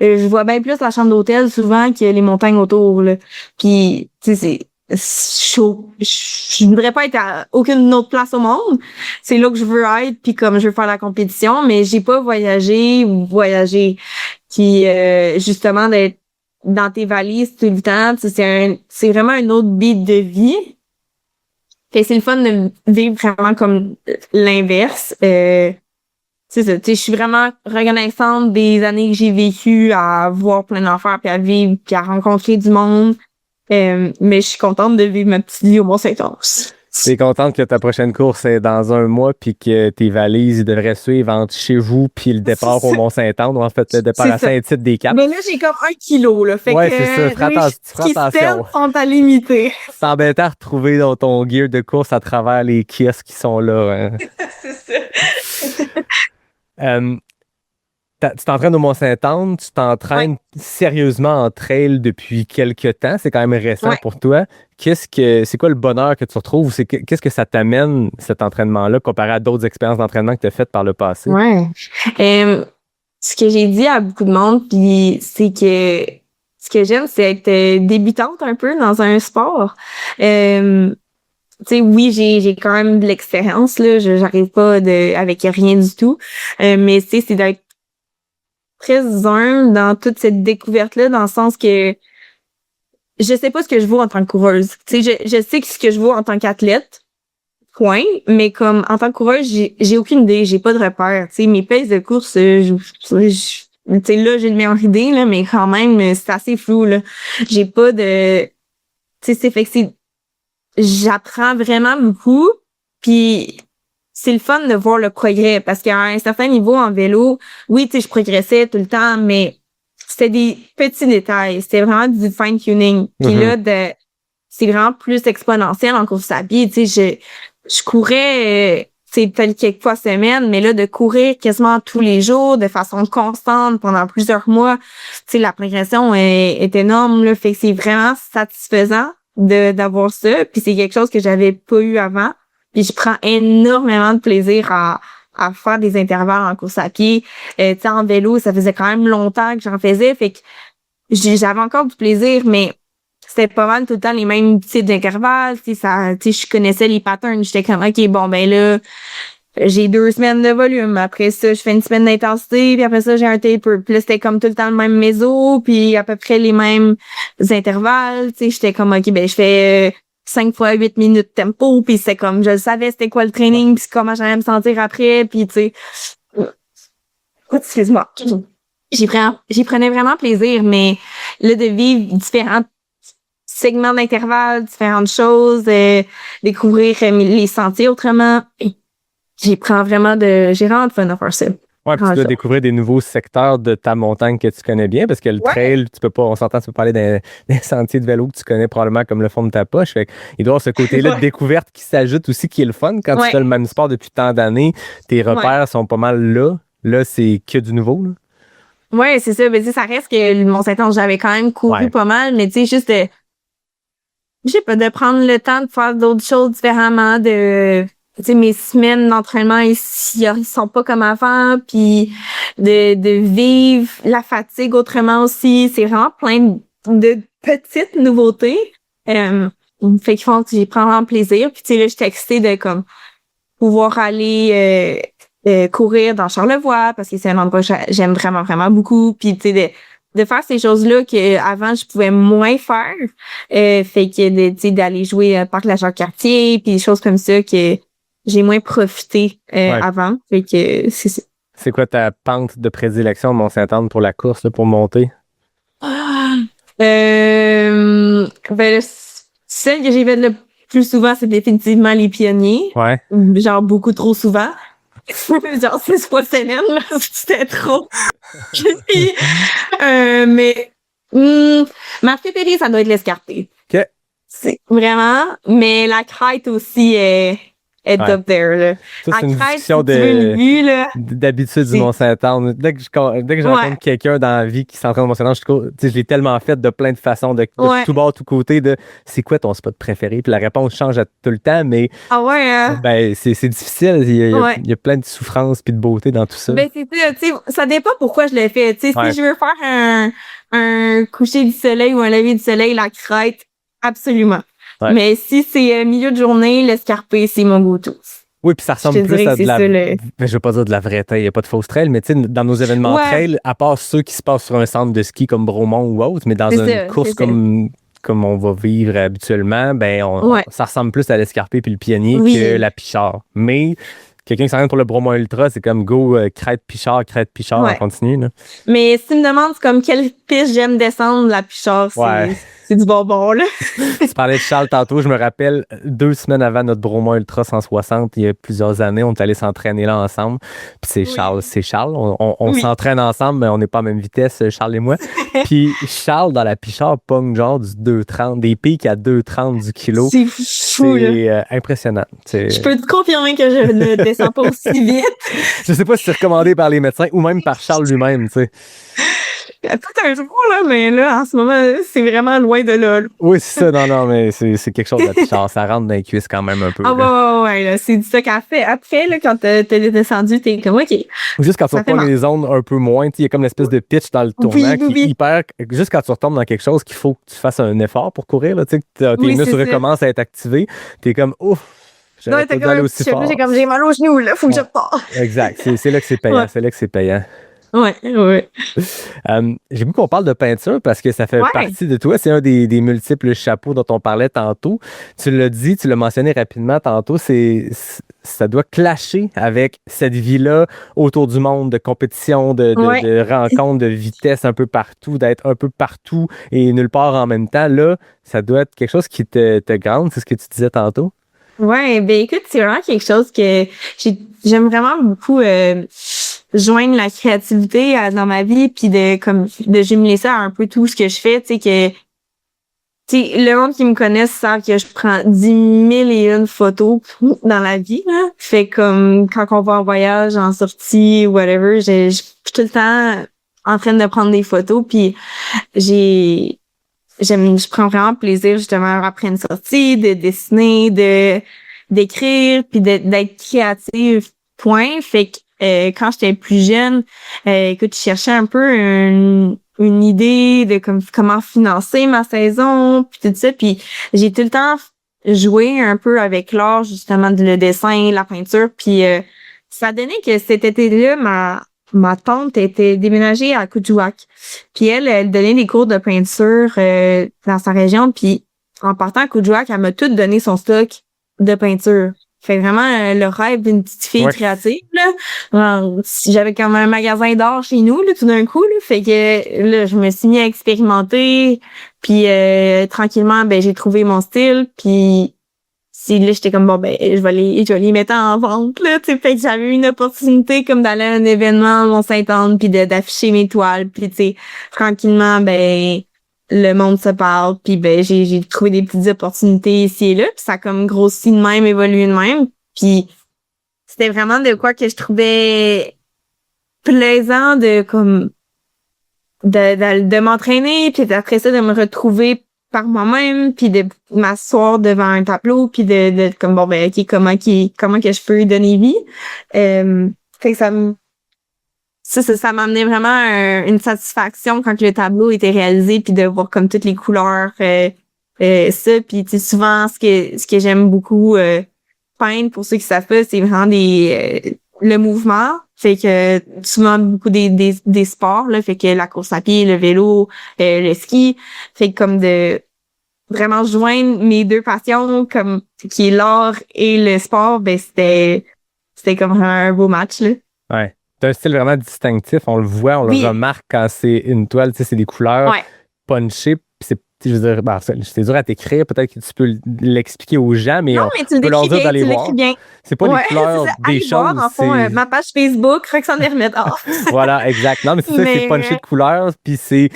Speaker 1: je vois bien plus la chambre d'hôtel souvent que les montagnes autour, là. Puis, tu sais, c'est chaud. Je voudrais pas être à aucune autre place au monde. C'est là que je veux être, puis comme je veux faire la compétition, mais j'ai pas voyagé. Puis, justement, d'être dans tes valises tout le temps, c'est vraiment un autre beat de vie. Fait c'est le fun de vivre vraiment comme l'inverse. C'est ça, tu sais, je suis vraiment reconnaissante des années que j'ai vécues à voir plein d'affaires, puis à vivre, puis à rencontrer du monde. Mais je suis contente de vivre ma petite vie au Mont-Saint-Onge.
Speaker 5: T'es contente que ta prochaine course est dans 1 mois puis que tes valises devraient suivre entre chez vous puis le départ au Mont-Saint-Anne ou en fait le départ à Saint-Tite des Caps.
Speaker 1: Mais là, j'ai comme 1 kilo, là. Fait que,
Speaker 5: c'est ça. Feras attention.
Speaker 1: Sont à limiter.
Speaker 5: C'est embêtant à retrouver dans ton gear de course à travers les kiosques qui sont là. Hein.
Speaker 1: C'est ça.
Speaker 5: Tu t'entraînes au Mont-Saint-Anne, tu t'entraînes sérieusement en trail depuis quelques temps. C'est quand même récent pour toi. C'est quoi le bonheur que tu retrouves? Qu'est-ce que ça t'amène, cet entraînement-là, comparé à d'autres expériences d'entraînement que tu as faites par le passé?
Speaker 1: Ouais. Ce que j'ai dit à beaucoup de monde, puis c'est que ce que j'aime, c'est être débutante un peu dans un sport. Tu sais, oui, j'ai quand même de l'expérience, là. J'arrive pas avec rien du tout. Mais tu sais, c'est d'être très humble dans toute cette découverte-là, dans le sens que je sais pas ce que je vaux en tant que coureuse. Tu sais, je sais ce que je vaux en tant qu'athlète, point, mais comme en tant que coureuse, j'ai aucune idée, j'ai pas de repère. Tu sais, mes paces de course, tu sais, là, j'ai une meilleure idée, là, mais quand même, c'est assez flou, là. J'ai pas de... Tu sais, c'est fait que j'apprends vraiment beaucoup, puis c'est le fun de voir le progrès, parce qu'à un certain niveau en vélo, oui, tu sais, je progressais tout le temps, mais c'était des petits détails. C'était vraiment du fine-tuning. Puis là, c'est vraiment plus exponentiel en course à pied. Tu sais, je courais c'est peut-être quelques fois semaine, mais là, de courir quasiment tous les jours, de façon constante pendant plusieurs mois, tu sais, la progression est énorme, là. Fait que c'est vraiment satisfaisant d'avoir ça. Puis c'est quelque chose que j'avais pas eu avant. Puis je prends énormément de plaisir à faire des intervalles en course à pied. Tu sais, en vélo, ça faisait quand même longtemps que j'en faisais. Fait que j'avais encore du plaisir, mais c'était pas mal tout le temps les mêmes types d'intervalles. Tu sais, je connaissais les patterns. J'étais comme, OK, bon, ben là, j'ai 2 semaines de volume. Après ça, je fais une semaine d'intensité. Puis après ça, j'ai un taper. Puis là, c'était comme tout le temps le même méso. Puis à peu près les mêmes intervalles. Tu sais, j'étais comme, OK, ben je fais 5 fois 8 minutes tempo. Puis c'est comme, je le savais c'était quoi le training. Puis comment j'allais me sentir après. Puis tu sais, excuse-moi. J'y prenais vraiment plaisir. Mais là, de vivre différents segments d'intervalle, différentes choses, découvrir les sentiers autrement. J'ai vraiment de fun à faire ça.
Speaker 5: Ouais, puis tu dois découvrir des nouveaux secteurs de ta montagne que tu connais bien, parce que le trail, tu peux parler des sentiers de vélo que tu connais probablement comme le fond de ta poche. Fait il doit y avoir ce côté-là de découverte qui s'ajoute aussi, qui est le fun. Quand tu fais le même sport depuis tant d'années, tes repères sont pas mal là. Là, c'est que du nouveau, là.
Speaker 1: Ouais, c'est ça. Mais tu sais, ça reste que le Mont-Saint-Ange, j'avais quand même couru pas mal, mais tu sais, juste je sais pas, de prendre le temps de faire d'autres choses différemment, tu sais, mes semaines d'entraînement, ils sont pas comme avant, puis de vivre la fatigue autrement aussi. C'est vraiment plein de petites nouveautés. Fait qu'ils font que j'y prends vraiment plaisir. Puis tu sais, là, j'étais excitée de comme pouvoir aller courir dans Charlevoix, parce que c'est un endroit que j'aime vraiment, vraiment beaucoup. Puis tu sais, de faire ces choses-là que avant je pouvais moins faire, fait que tu sais, d'aller jouer au parc la Jacques-Cartier, puis des choses comme ça que j'ai moins profité avant. Fait que c'est ça.
Speaker 5: C'est quoi ta pente de prédilection, Mont-Saint-Anne, pour la course, là, pour monter?
Speaker 1: Ben celle que j'ai faite le plus souvent, c'est définitivement les Pionniers.
Speaker 5: Ouais.
Speaker 1: Genre beaucoup trop souvent. Genre 6 fois semaine, là, c'était trop. Mais ma préférée, ça doit être l'escarpé.
Speaker 5: OK.
Speaker 1: C'est vraiment, mais la crête aussi est up there, là.
Speaker 5: Ça, c'est
Speaker 1: la
Speaker 5: une
Speaker 1: crête,
Speaker 5: discussion
Speaker 1: si tu veux une vue, là.
Speaker 5: D'habitude du Mont-Saint-Anne. Dès que je rencontre quelqu'un dans la vie qui s'entraîne au Mont-Saint-Anne, je l'ai tellement fait de plein de façons, de tout bord, tout côté, de c'est quoi ton spot préféré? Puis la réponse change tout le temps, mais ben, c'est difficile. Il y a plein de souffrances puis de beauté dans tout ça.
Speaker 1: Ben, c'est ça, tu sais, ça dépend pourquoi je le fais. Tu sais, si je veux faire un coucher du soleil ou un lever du soleil, la crête, absolument. Ouais. Mais si c'est milieu de journée, l'escarpé, c'est mon go-to.
Speaker 5: Oui, puis ça ressemble plus à de la... Je veux pas dire de la vraie trail, il n'y a pas de fausse trail, mais tu sais, dans nos événements trail, à part ceux qui se passent sur un centre de ski comme Bromont ou autre, mais dans une course comme on va vivre habituellement, ben ça ressemble plus à l'escarpé puis le Pionnier que la Pichard. Mais quelqu'un qui s'entraîne pour le Bromont Ultra, c'est comme go crête Pichard, on continue. Là.
Speaker 1: Mais si tu me demandes comme quelle piste j'aime descendre, la Pichard, c'est du bonbon, là.
Speaker 5: Tu parlais de Charles tantôt, je me rappelle 2 semaines avant notre Bromont Ultra 160, il y a plusieurs années, on est allés s'entraîner là ensemble. Puis c'est Charles. On s'entraîne ensemble, mais on n'est pas à la même vitesse, Charles et moi. Puis Charles, dans la Pichard, pogne genre du 2,30, des pics à 2,30 du kilo.
Speaker 1: C'est fou,
Speaker 5: c'est impressionnant.
Speaker 1: Je peux te confirmer que je ne descends pas aussi vite.
Speaker 5: Je sais pas si c'est recommandé par les médecins ou même par Charles lui-même, tu sais.
Speaker 1: Tout un jour, là, mais là, en ce moment, c'est vraiment loin de là.
Speaker 5: Oui, c'est ça. Non, mais c'est quelque chose de Pichard. Ça rentre dans les cuisses quand même un peu.
Speaker 1: Ouais, là, c'est ça qu'elle fait. Après, là, quand t'es descendu, t'es comme, OK.
Speaker 5: Juste quand tu reprends les zones un peu moins, il y a comme l'espèce de pitch dans le tournant qui est hyper... Juste quand tu retombes dans quelque chose qu'il faut que tu fasses un effort pour courir, là, tu sais, que tes muscles recommencent à être activés, t'es comme, ouf.
Speaker 1: J'aurais pas dû aller aussi fort. J'ai mal aux genoux, là, faut que je parte.
Speaker 5: Exact. C'est là que c'est payant. C'est là que c'est payant.
Speaker 1: Ouais.
Speaker 5: J'ai voulu qu'on parle de peinture parce que ça fait partie de toi. C'est un des multiples chapeaux dont on parlait tantôt. Tu l'as dit, tu l'as mentionné rapidement tantôt, ça doit clasher avec cette vie-là autour du monde, de compétition, de rencontres, de vitesse un peu partout, d'être un peu partout et nulle part en même temps. Là, ça doit être quelque chose qui te grande, c'est ce que tu disais tantôt.
Speaker 1: Ouais, ben écoute, c'est vraiment quelque chose que j'aime vraiment beaucoup joindre la créativité dans ma vie puis de jumeler ça à un peu tout ce que je fais, tu sais que sais, le monde qui me connaît savent que je prends 10 000 photos dans la vie, là. Fait comme, quand on va en voyage, en sortie, whatever, je suis tout le temps en train de prendre des photos, puis je prends vraiment plaisir, justement, après une sortie, de dessiner, d'écrire, puis d'être créative, point. Fait que, quand j'étais plus jeune, écoute, je cherchais un peu une idée de comment financer ma saison, puis tout ça, puis j'ai tout le temps joué un peu avec l'art, justement, le dessin, la peinture, puis ça a donné que cet été-là, ma tante était déménagée à Kuujjuaq, puis elle donnait des cours de peinture dans sa région, puis en partant à Kuujjuaq, elle m'a tout donné son stock de peinture. Fait vraiment le rêve d'une petite fille créative, là. Alors, j'avais comme un magasin d'art chez nous, là, tout d'un coup, là. Fait que là, je me suis mis à expérimenter. Puis tranquillement, ben j'ai trouvé mon style. Puis là, j'étais comme bon ben je vais les mettre en vente, là. Tu sais, fait que j'avais eu une opportunité comme d'aller à un événement à Mont-Saint-Anne, puis d'afficher mes toiles. Puis tu sais, tranquillement, ben le monde se parle, puis ben j'ai trouvé des petites opportunités ici et là, puis ça a comme grossi de même, évolué de même, puis c'était vraiment de quoi que je trouvais plaisant de m'entraîner, puis après ça de me retrouver par moi-même, puis de m'asseoir devant un tableau, puis de comme bon ben ok comment que je peux lui donner vie. Fait que ça m'amenait vraiment une satisfaction quand le tableau était réalisé, puis de voir comme toutes les couleurs, ça. Puis tu sais, souvent ce que j'aime beaucoup peindre, pour ceux qui savent pas, c'est vraiment le mouvement. Fait que souvent beaucoup des sports, là, fait que la course à pied, le vélo, le ski. Fait que comme de vraiment joindre mes deux passions, comme qui est l'art et le sport, ben c'était comme un beau match, là.
Speaker 5: Ouais. C'est un style vraiment distinctif. On le voit, on le remarque quand c'est une toile. Tu sais, c'est des couleurs punchées. Je veux dire, c'est dur à t'écrire. Peut-être que tu peux l'expliquer aux gens, mais
Speaker 1: non, mais tu
Speaker 5: on peut leur dire d'aller
Speaker 1: tu
Speaker 5: voir.
Speaker 1: bien.
Speaker 5: C'est pas les couleurs des choses.
Speaker 1: Voir, en fond, ma page Facebook, Roxane Vermette.
Speaker 5: Voilà, exact. Non, mais c'est ça, c'est punché de couleurs. Puis c'est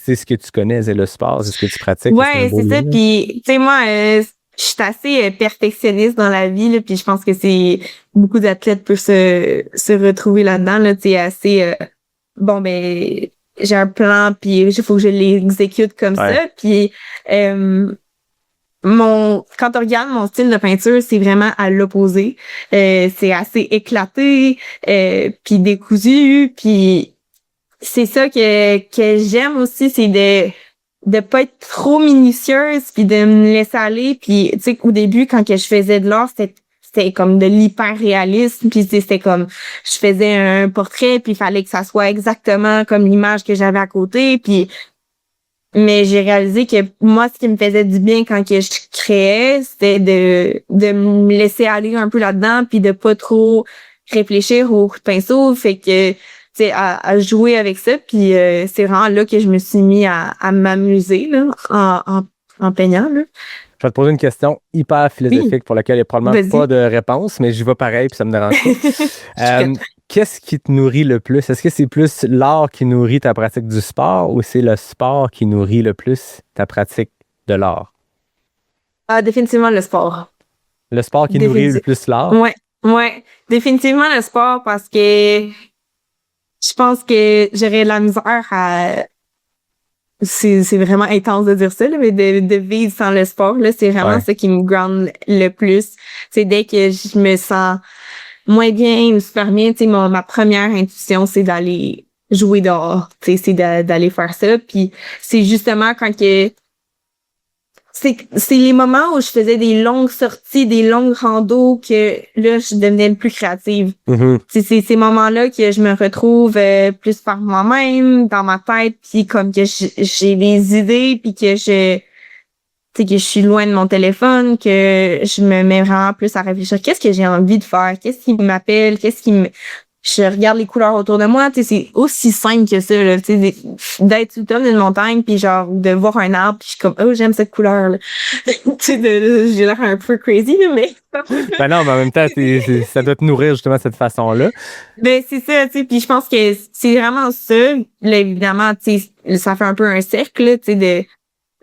Speaker 5: ce que tu connais, c'est le sport, c'est ce que tu pratiques.
Speaker 1: Ouais, c'est ça. Puis, tu sais, moi, je suis assez perfectionniste dans la vie, là, puis je pense que c'est beaucoup d'athlètes peuvent se retrouver là-dedans, là, tu sais, assez bon ben j'ai un plan puis il faut que je l'exécute comme ça, puis quand on regarde mon style de peinture, c'est vraiment à l'opposé. C'est assez éclaté, puis décousu, puis c'est ça que j'aime aussi, c'est de pas être trop minutieuse, puis de me laisser aller. Puis tu sais, au début, quand que je faisais de l'art, c'était comme de l'hyper réalisme, puis c'était comme je faisais un portrait, puis il fallait que ça soit exactement comme l'image que j'avais à côté, puis mais j'ai réalisé que moi, ce qui me faisait du bien quand que je créais, c'était de me laisser aller un peu là-dedans, puis de pas trop réfléchir au coup de pinceau. Fait que tu sais, à jouer avec ça, puis c'est vraiment là que je me suis mis à m'amuser là en peignant, là.
Speaker 5: Je vais te poser une question hyper philosophique pour laquelle il n'y a probablement pas de réponse, mais j'y vais pareil, puis ça me dérange pas. Qu'est-ce qui te nourrit le plus? Est-ce que c'est plus l'art qui nourrit ta pratique du sport ou c'est le sport qui nourrit le plus ta pratique de l'art?
Speaker 1: Définitivement le sport.
Speaker 5: Le sport qui nourrit le plus l'art?
Speaker 1: Ouais. Définitivement le sport, parce que je pense que j'aurais de la misère à... C'est vraiment intense de dire ça, là, mais de vivre sans le sport, là, c'est vraiment ça qui me ground le plus. C'est dès que je me sens moins bien ou super bien, tu sais, ma première intuition, c'est d'aller jouer dehors, tu sais, c'est d'aller faire ça. Puis c'est justement quand que c'est les moments où je faisais des longues sorties, des longues randos, que là, je devenais plus créative.
Speaker 5: Mm-hmm.
Speaker 1: C'est ces moments-là que je me retrouve plus par moi-même, dans ma tête, puis comme que j'ai des idées, puis que je suis loin de mon téléphone, que je me mets vraiment plus à réfléchir. Qu'est-ce que j'ai envie de faire? Qu'est-ce qui m'appelle? Je regarde les couleurs autour de moi, tu sais, c'est aussi simple que ça, là, tu sais, d'être sur le top d'une montagne, puis genre, de voir un arbre, puis je suis comme, oh, j'aime cette couleur, là. Tu sais, j'ai l'air un peu crazy, là, mais...
Speaker 5: Ben non, mais en même temps, ça doit te nourrir, justement, de cette façon-là.
Speaker 1: Ben, c'est ça, tu sais, puis je pense que c'est vraiment ça. Là, évidemment, tu sais, ça fait un peu un cercle, là, tu sais,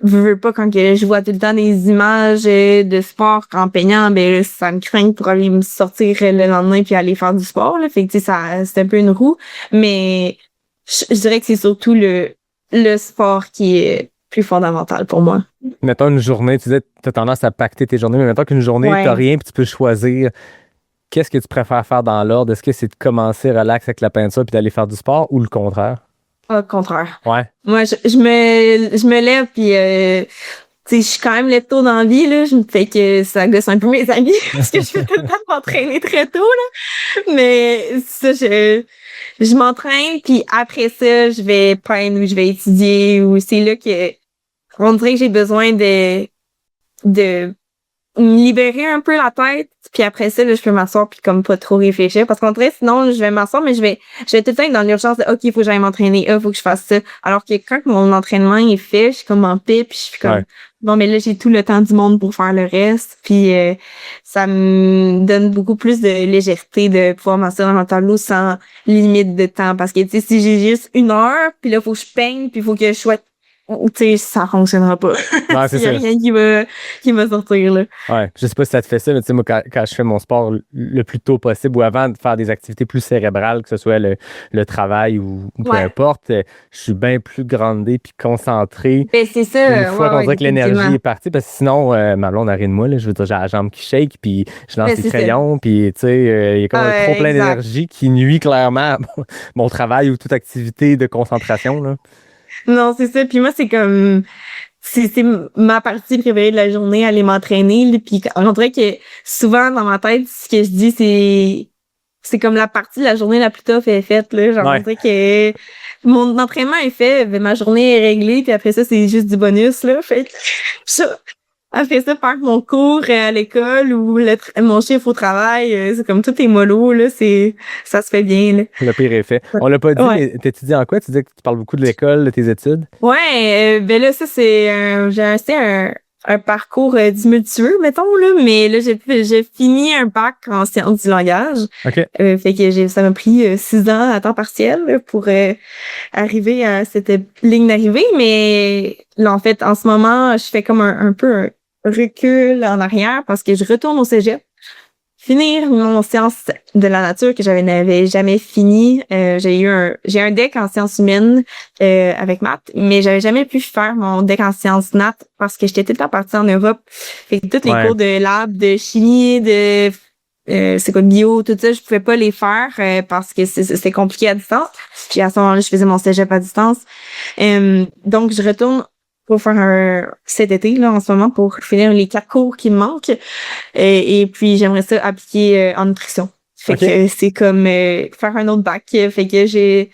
Speaker 1: veux pas quand que je vois tout le temps des images de sport en peignant, ben là, ça me craint pour aller me sortir le lendemain puis aller faire du sport, là. Fait que, tu sais, ça, c'est un peu une roue. Mais je dirais que c'est surtout le sport qui est plus fondamental pour moi.
Speaker 5: Mettons une journée, tu disais, t'as tendance à pacter tes journées, mais mettons qu'une journée,
Speaker 1: Ouais.
Speaker 5: t'as rien puis tu peux choisir. Qu'est-ce que tu préfères faire dans l'ordre? Est-ce que c'est de commencer relax avec la peinture puis d'aller faire du sport ou le contraire?
Speaker 1: Au contraire.
Speaker 5: Ouais.
Speaker 1: Moi, je me lève puis tu sais, je suis quand même lève tôt dans la vie, là. Je me fais que ça gosse un peu mes amis parce que je fais tout le temps m'entraîner très tôt, là. Mais ça, je m'entraîne puis après ça, je vais peindre ou je vais étudier ou c'est là que on dirait que j'ai besoin de me libérer un peu la tête, puis après ça, là, je peux m'asseoir puis comme pas trop réfléchir, parce qu'on dirait sinon, je vais m'asseoir, mais je vais tout le temps être dans l'urgence de « OK, il faut que j'aille m'entraîner, faut que je fasse ça ». Alors que quand mon entraînement est fait, je suis comme en paix, puis je suis comme bon, mais là, j'ai tout le temps du monde pour faire le reste, puis ça me donne beaucoup plus de légèreté de pouvoir m'asseoir dans mon tableau sans limite de temps, parce que, tu sais, si j'ai juste 1 heure, puis là, faut que je peigne, puis faut que je sois tu sais, ça fonctionnera pas.
Speaker 5: Ouais, c'est
Speaker 1: Il y a
Speaker 5: ça.
Speaker 1: rien qui va sortir, là.
Speaker 5: Ouais, je sais pas si ça te fait ça, mais tu sais, moi, quand je fais mon sport le plus tôt possible ou avant de faire des activités plus cérébrales, que ce soit le travail ou peu importe, je suis bien plus groundé puis concentré.
Speaker 1: Ben, c'est ça.
Speaker 5: Une fois qu'on dirait que l'énergie est partie, parce que sinon, ma blonde n'a rien de moi, là, je veux dire, j'ai la jambe qui shake, puis je lance des crayons, puis tu sais, il y a comme un trop plein d'énergie qui nuit clairement à mon travail ou toute activité de concentration, là.
Speaker 1: Non, c'est ça. Puis moi, c'est comme... C'est ma partie préférée de la journée, aller m'entraîner. Là, puis on dirait que souvent, dans ma tête, ce que je dis, c'est comme la partie de la journée la plus tough est faite. Là. Genre, on dirait que mon entraînement est fait, ma journée est réglée, puis après ça, c'est juste du bonus. Là. Fait que ça... Après ça, faire mon cours à l'école ou mon chiffre au travail, c'est comme tout est mollo, là, ça se fait bien, là.
Speaker 5: Le pire est fait. On l'a pas dit, mais t'étudies en quoi? Tu disais que tu parles beaucoup de l'école, de tes études?
Speaker 1: Ouais, ben là, ça, j'ai un parcours tumultueux, mettons, là, mais là, j'ai fini un bac en sciences du langage.
Speaker 5: OK.
Speaker 1: Fait que ça m'a pris 6 ans à temps partiel là, pour arriver à cette ligne d'arrivée, mais là, en fait, en ce moment, je fais comme un peu un recul en arrière parce que je retourne au cégep, finir mon sciences de la nature que n'avais jamais fini. J'ai un deck en sciences humaines avec maths, mais j'avais jamais pu faire mon deck en sciences nat parce que j'étais tout le temps partie en Europe. Fait que tous les cours de lab, de chimie, de c'est quoi bio, tout ça, je pouvais pas les faire parce que c'est compliqué à distance. Puis à ce moment-là, je faisais mon cégep à distance. Donc je retourne pour faire cet été, là, en ce moment, pour finir les 4 cours qui me manquent. Et puis, j'aimerais ça appliquer en nutrition. Fait que c'est comme faire un autre bac. Fait que j'ai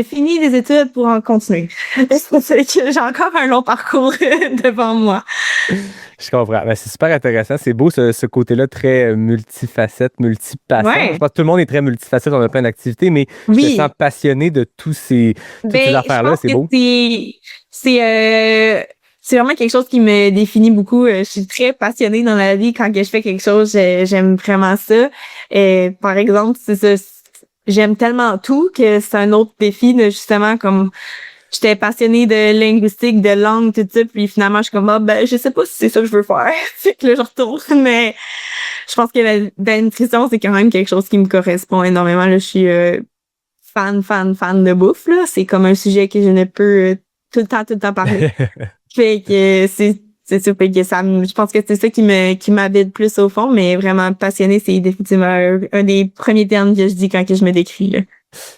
Speaker 1: fini les études pour en continuer. C'est que j'ai encore un long parcours devant moi.
Speaker 5: Je comprends. Ben, c'est super intéressant. C'est beau ce côté-là très multifacette, multipassion. Je pense que tout le monde est très multifacette, on a plein d'activités, mais je me sens passionné de toutes ces affaires-là. C'est beau.
Speaker 1: C'est vraiment quelque chose qui me définit beaucoup. Je suis très passionnée dans la vie. Quand je fais quelque chose, j'aime vraiment ça. Par exemple, c'est ça. J'aime tellement tout que c'est un autre défi de justement comme j'étais passionnée de linguistique, de langue, tout ça, puis finalement je suis comme je sais pas si c'est ça que je veux faire. Fait que là je retourne, mais je pense que la nutrition c'est quand même quelque chose qui me correspond énormément. Là, je suis fan de bouffe là. C'est comme un sujet que je ne peux tout le temps parler. Fait que c'est sûr que je pense que c'est ça qui m'habite plus au fond, mais vraiment passionné, c'est définitivement un des premiers termes que je dis quand que je me décris, là.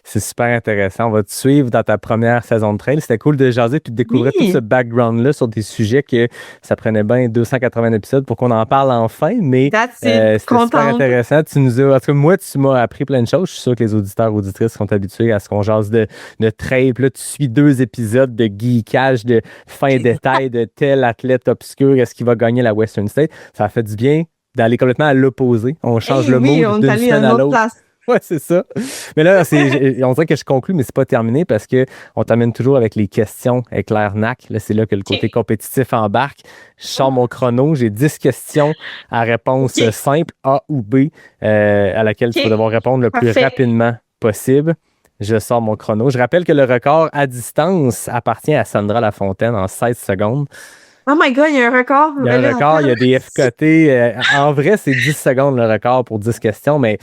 Speaker 5: C'est super intéressant. On va te suivre dans ta première saison de trail. C'était cool de jaser puis de découvrir tout ce background-là sur des sujets que ça prenait bien 280 épisodes pour qu'on en parle enfin, mais c'était super intéressant. En tout cas, moi, tu m'as appris plein de choses. Je suis sûr que les auditeurs et auditrices sont habitués à ce qu'on jase de trail. Puis là, tu suis 2 épisodes de geekage, de fin détail de tel athlète obscur, est-ce qu'il va gagner la Western State. Ça a fait du bien d'aller complètement à l'opposé. On change le mot d'une semaine à l'autre. Ouais, c'est ça. Mais là, on dirait que je conclue, mais c'est pas terminé parce que on t'amène toujours avec les questions éclair NAC. Là, c'est là que le côté compétitif embarque. Je sors mon chrono. J'ai 10 questions à réponse simple, A ou B, à laquelle tu vas devoir répondre le plus rapidement possible. Je sors mon chrono. Je rappelle que le record à distance appartient à Sandra Lafontaine en 16 secondes.
Speaker 1: Oh my God, il y a un record.
Speaker 5: Il y a un record, il y a des FKT. En vrai, c'est 10 secondes le record pour 10 questions, mais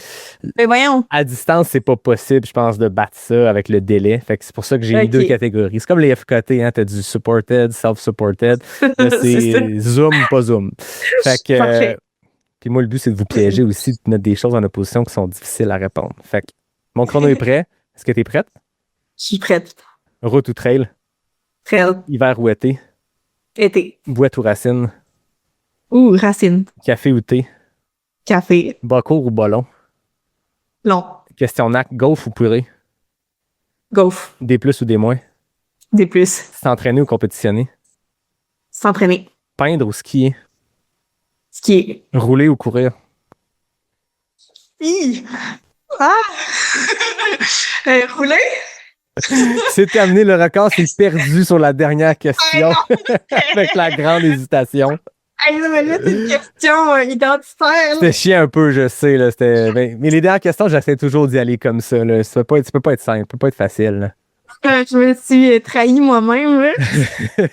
Speaker 1: voyons.
Speaker 5: à distance, c'est pas possible, je pense, de battre ça avec le délai. Fait que c'est pour ça que j'ai mis 2 catégories. C'est comme les FKT, hein, t'as du supported, self-supported. Là, c'est zoom, pas zoom. Fait que... puis moi, le but, c'est de vous piéger aussi, de mettre des choses en opposition qui sont difficiles à répondre. Fait que mon chrono est prêt. Est-ce que t'es prête?
Speaker 1: Je suis prête.
Speaker 5: Route ou trail?
Speaker 1: Trail.
Speaker 5: Hiver ou été?
Speaker 1: Été.
Speaker 5: Boîte ou racine?
Speaker 1: Racine.
Speaker 5: Café ou thé?
Speaker 1: Café.
Speaker 5: Bas court ou bas long?
Speaker 1: Long.
Speaker 5: Question NAC, golf ou purée?
Speaker 1: Golf.
Speaker 5: Des plus ou des moins?
Speaker 1: Des plus.
Speaker 5: S'entraîner ou compétitionner?
Speaker 1: S'entraîner.
Speaker 5: Peindre ou skier?
Speaker 1: Skier.
Speaker 5: Rouler ou courir?
Speaker 1: Rouler?
Speaker 5: C'est terminé, le record s'est perdu sur la dernière question avec la grande hésitation.
Speaker 1: Mais là, c'est une question identitaire.
Speaker 5: C'était chiant un peu, je sais. Là, mais les dernières questions, j'essaie toujours d'y aller comme ça. Là. Ça peut pas être simple, ça peut pas être facile.
Speaker 1: Je me suis trahi moi-même. Là.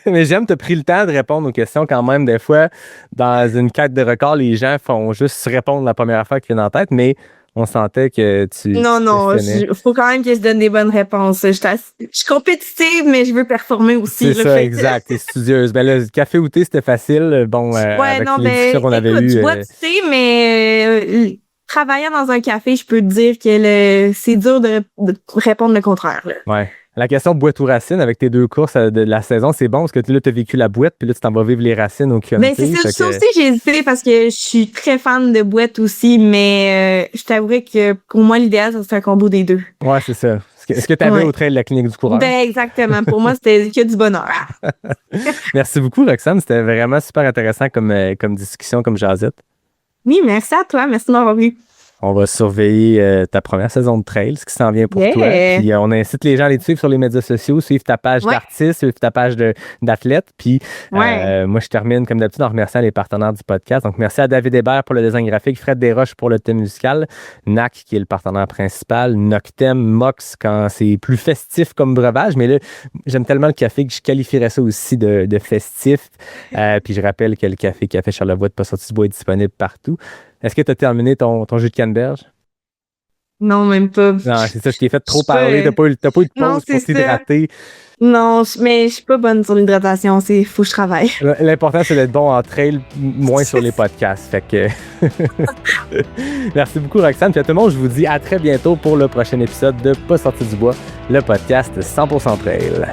Speaker 5: Mais j'aime, tu as pris le temps de répondre aux questions quand même. Des fois, dans une quête de record, les gens font juste répondre la première fois qui vient en tête, mais on sentait que tu...
Speaker 1: Non, il faut quand même qu'ils se donnent des bonnes réponses. Je suis compétitive, mais je veux performer aussi.
Speaker 5: C'est ça, exact. T'es studieuse. Ben là, café ou thé, c'était facile. Bon, avec les discussions qu'on avait eues...
Speaker 1: Je bois du thé, mais travaillant dans un café, je peux te dire que c'est dur de répondre le contraire. Là.
Speaker 5: Ouais. La question boîte ou racine, avec tes 2 courses de la saison, c'est bon parce que là, tu as vécu la boîte, puis là, tu t'en vas vivre les racines au QMT.
Speaker 1: Ben, c'est ça aussi, j'ai hésité parce que je suis très fan de boîte aussi, mais je t'avouerais que pour moi, l'idéal, c'est un combo des 2.
Speaker 5: Ouais, c'est ça. Ce que tu avais au trail de la clinique du coureur.
Speaker 1: Ben, exactement. Pour moi, c'était que du bonheur.
Speaker 5: Merci beaucoup, Roxane. C'était vraiment super intéressant comme discussion, comme jasette.
Speaker 1: Oui, merci à toi. Merci de m'avoir vu.
Speaker 5: On va surveiller ta première saison de trail, ce qui s'en vient pour toi. Puis on incite les gens à les suivre sur les médias sociaux, suivre ta page d'artiste, suivre ta page d'athlète. Puis moi, je termine comme d'habitude en remerciant les partenaires du podcast. Donc, merci à David Hébert pour le design graphique, Fred Desroches pour le thème musical, NAC qui est le partenaire principal, Noctem, Mox quand c'est plus festif comme breuvage. Mais là, j'aime tellement le café que je qualifierais ça aussi de festif. Puis je rappelle que le Café Charlevoix de Pas-Sorti-du-Bois est disponible partout. Est-ce que tu as terminé ton jus de canneberge?
Speaker 1: Non, même pas.
Speaker 5: Non, c'est ça, je t'ai fait trop parler. T'as pas eu de pause pour t'hydrater.
Speaker 1: Non, mais je suis pas bonne sur l'hydratation. Faut que je travaille.
Speaker 5: L'important, c'est d'être bon en trail, moins sur les podcasts. Fait que... Merci beaucoup, Roxane. Puis à tout le monde, je vous dis à très bientôt pour le prochain épisode de Pas sorti du bois, le podcast 100% trail.